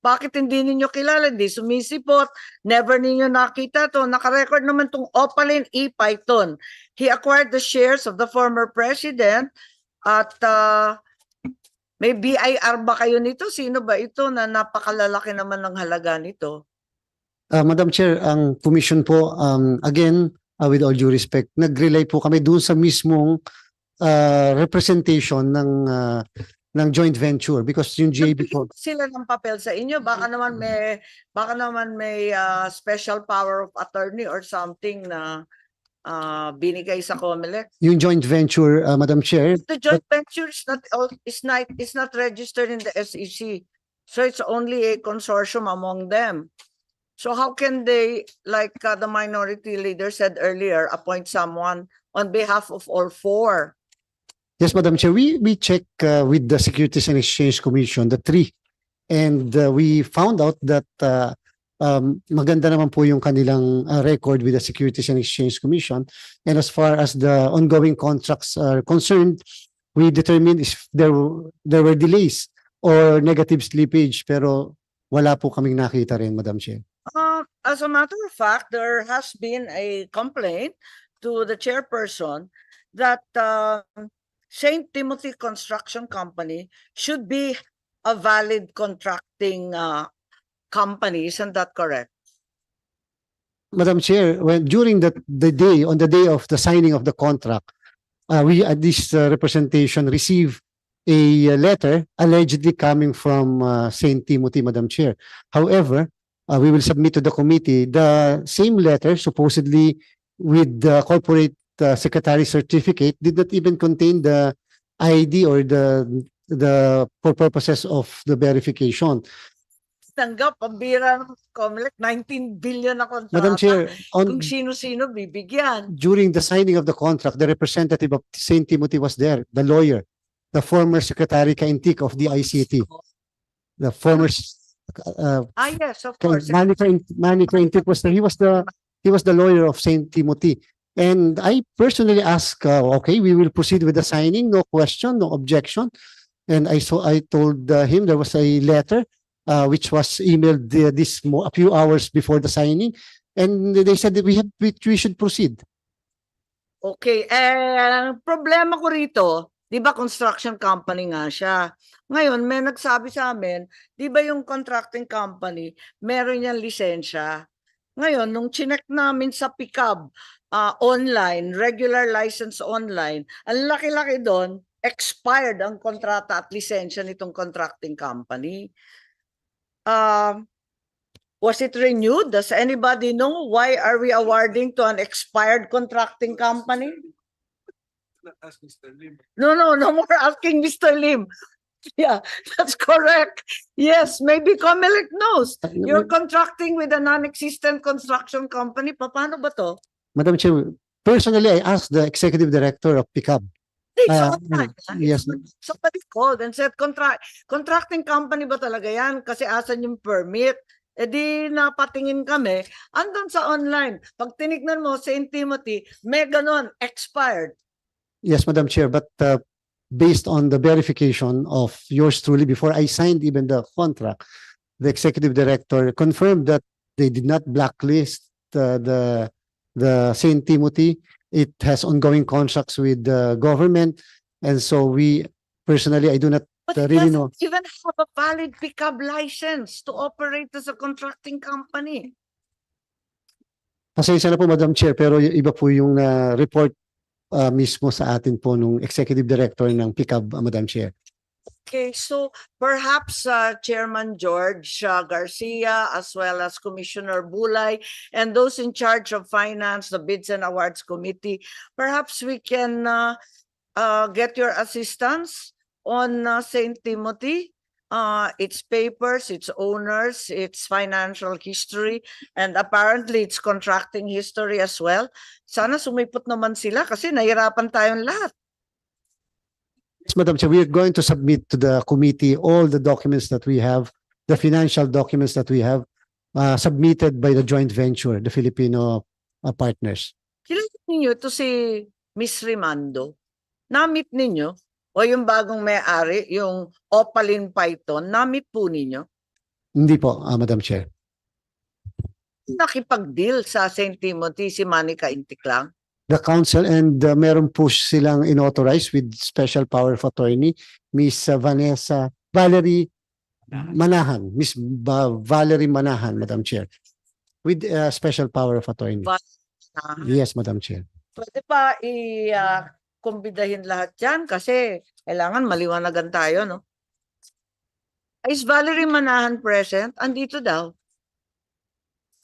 Bakit hindi ninyo kilala? Hindi sumisipot. Never ninyo nakita to. Nakarecord naman itong Opaline E. Python. He acquired the shares of the former president at may BIR ba kayo nito? Sino ba ito na napakalalaki naman ng halaga nito? Madam Chair, ang commission po, again, with all due respect, nag-rely po kami doon sa mismong representation ng joint venture because yung JB po. Sila ng papel sa inyo, baka naman may special power of attorney or something na binigay sa Comelec. Yung joint venture, Madam Chair. The joint venture is not registered in the SEC. So it's only a consortium among them. So how can they, like the minority leader said earlier, appoint someone on behalf of all four? Yes, Madam Chair, we check with the Securities and Exchange Commission, the three, and we found out that maganda naman po yung kanilang record with the Securities and Exchange Commission. And as far as the ongoing contracts are concerned, we determined if there were delays or negative slippage, pero wala po kaming nakita rin, Madam Chair. As a matter of fact, there has been a complaint to the chairperson that St. Timothy Construction Company should be a valid contracting company. Isn't that correct? Madam Chair, when during the day, on the day of the signing of the contract, we at this representation received a letter allegedly coming from St. Timothy, Madam Chair. However, we will submit to the committee the same letter, supposedly with the corporate secretary certificate, did not even contain the ID or the for purposes of the verification. Tanggap, pambira ng Comelec, 19 billion na kontrata. Madam Chair, Kung sino-sino bibigyan. during the signing of the contract, the representative of St. Timothy was there, the lawyer, the former secretary Kaintik of the ICT, the former Yes, of course. Manny Kaintik was there. He was the lawyer of St. Timothy. And I personally asked, okay, we will proceed with the signing, no question, no objection. And I told him there was a letter which was emailed a few hours before the signing, and they said that we should proceed. Okay, problema ko rito, di ba construction company nga siya. Ngayon, may nagsabi sa amin, di ba yung contracting company, meron niyang lisensya. Ngayon, nung chinek namin sa pickup online, regular license online, ang laki-laki doon, expired ang kontrata at lisensya nitong contracting company. Was it renewed? Does anybody know why are we awarding to an expired contracting company? No more asking Mr. Lim. Yeah, that's correct. Yes, maybe Comelec knows. You're contracting with a non-existent construction company. Paano ba to? Madam Chair, personally, I asked the executive director of Pickup. Yes. Somebody called and said, contracting company ba talaga yan? Kasi asan yung permit? E di napatingin kami, andun sa online. Pag tinignan mo, St. Timothy, may ganon, expired. Yes, Madam Chair, but based on the verification of yours truly, before I signed even the contract, the executive director confirmed that they did not blacklist the St. Timothy. It has ongoing contracts with the government, and so we personally, I do not But it really doesn't know. even have a valid pickup license to operate as a contracting company. Pasensya na po, Madam Chair, pero iba po yung report mismo sa atin po nung executive director ng Pickup, Madam Chair. Okay, so perhaps Chairman George Garcia, as well as Commissioner Bulay, and those in charge of finance, the Bids and Awards Committee, perhaps we can get your assistance on St. Timothy, its papers, its owners, its financial history, and apparently its contracting history as well. Sana sumipot naman sila kasi nahirapan tayong lahat. Yes, Madam Chair, we are going to submit to the committee all the documents that we have, the financial documents that we have submitted by the joint venture, the Filipino partners. Kilala ninyo to si Miss Rimando? Na-meet ninyo? O yung bagong may-ari, yung Opaline Python, na-meet po ninyo? Hindi po, Madam Chair. Nakipag-deal sa St. Timothy si Manica Intiklang? The council, and meron po silang inauthorize with special power of attorney, Miss Valerie Manahan, Miss Valerie Manahan, Madam Chair, with special power of attorney. Yes, Madam Chair. Pwede pa kumbidahin lahat yan kasi kailangan maliwanagan tayo, no? Is Valerie Manahan present? Andito daw.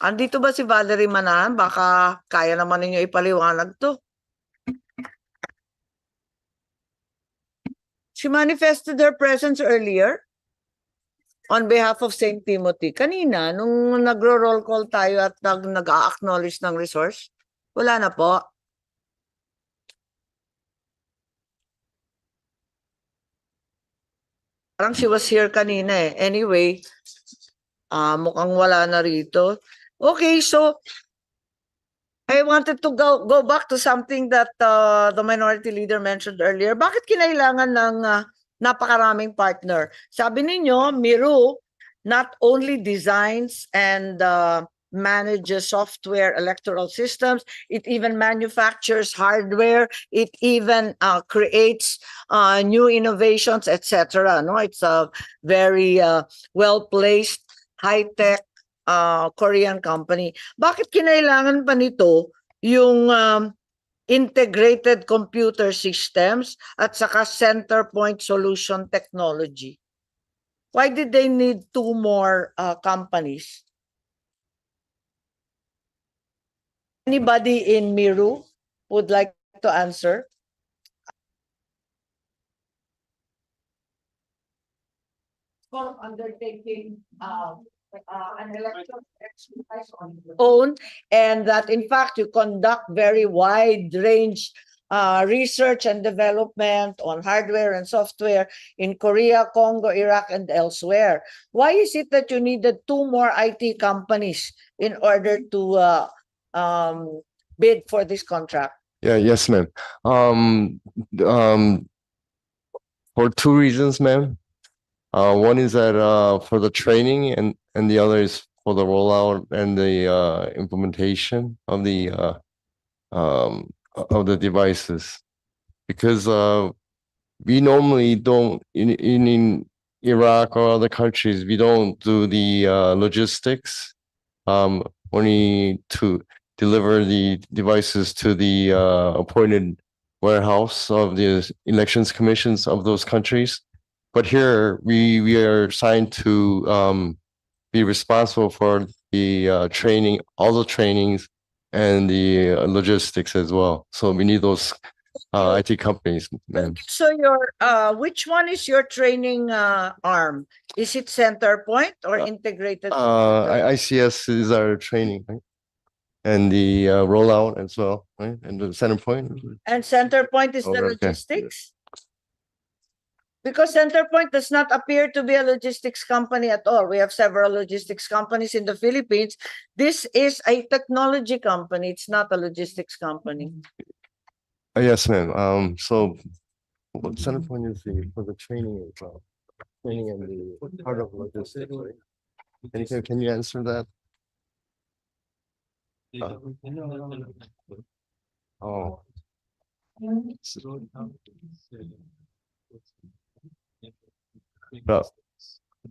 Andito ba si Valerie Manahan? Baka kaya naman ninyo ipaliwanag to. She manifested her presence earlier on behalf of St. Timothy. Kanina, nung nagro-roll call tayo at nag-a-acknowledge ng resource, wala na po. Parang she was here kanina eh. Anyway, mukhang wala na rito. Okay, so I wanted to go back to something that the minority leader mentioned earlier. Bakit kinailangan ng Napakaraming partner. Sabi ninyo, Miru not only designs and manages software electoral systems, it even manufactures hardware, it even creates new innovations, etc. No, it's a very well-placed, high-tech Korean company. Bakit kinailangan pa nito yung integrated computer systems at saka center point solution technology? Why did they need two more companies? Anybody in Miru would like to answer? For undertaking an electoral exercise on your own, and that in fact you conduct very wide range research and development on hardware and software in Korea, Congo, Iraq, and elsewhere. Why is it that you needed two more IT companies in order to bid for this contract? Yeah, yes, ma'am. For two reasons, ma'am. One is that for the training, and the other is for the rollout and the implementation of the devices, because we normally don't in Iraq or other countries, we don't do the logistics only to deliver the devices to the appointed warehouse of the elections commissions of those countries. But here we are assigned to be responsible for the training, all the trainings and the logistics as well. So we need those IT companies, ma'am. So your which one is your training arm? Is it Centerpoint or integrated? ICS is our training, right? And the rollout as well, right? And the center point. And Centerpoint is the Okay. logistics? Because Centerpoint does not appear to be a logistics company at all. We have several logistics companies in the Philippines. This is a technology company. It's not a logistics company. Yes, ma'am. So what center point is for the training as well? Training and the part of logistics, right? Can you answer that? Oh.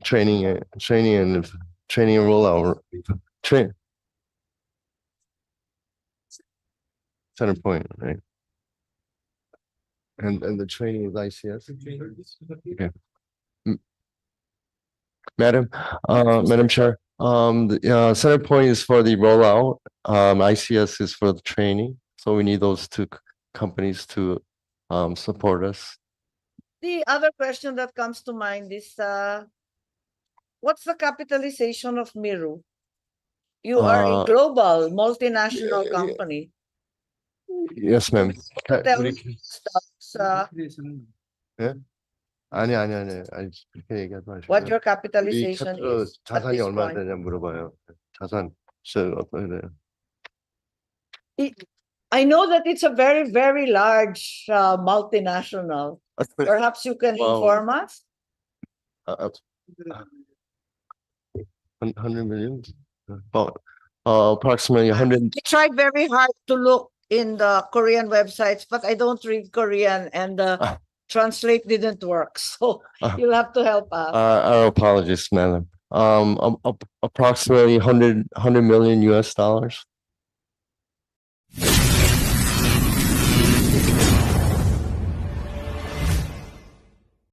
Training and rollout. Center point, right? And the training is ICS. Okay. Madam Chair, the center point is for the rollout. ICS is for the training. So we need those two companies to support us. The other question that comes to mind is what's the capitalization of Miru? You are a global multinational company. Yes, ma'am. Tell me stocks, 아니. 그렇게 얘기하지 마시고요. what your 이 capitalization 캐피털 is at 자산이 this 얼마나 point. 되냐 물어봐요. 자산 저 어떻게 돼요? I know that it's a very, very large multinational. Perhaps you can Wow. inform us? 100 million? About approximately 100. I tried very hard to look in the Korean websites, but I don't read Korean and the translate didn't work. So you'll have to help us. Our apologies, madam. Approximately 100 million US dollars.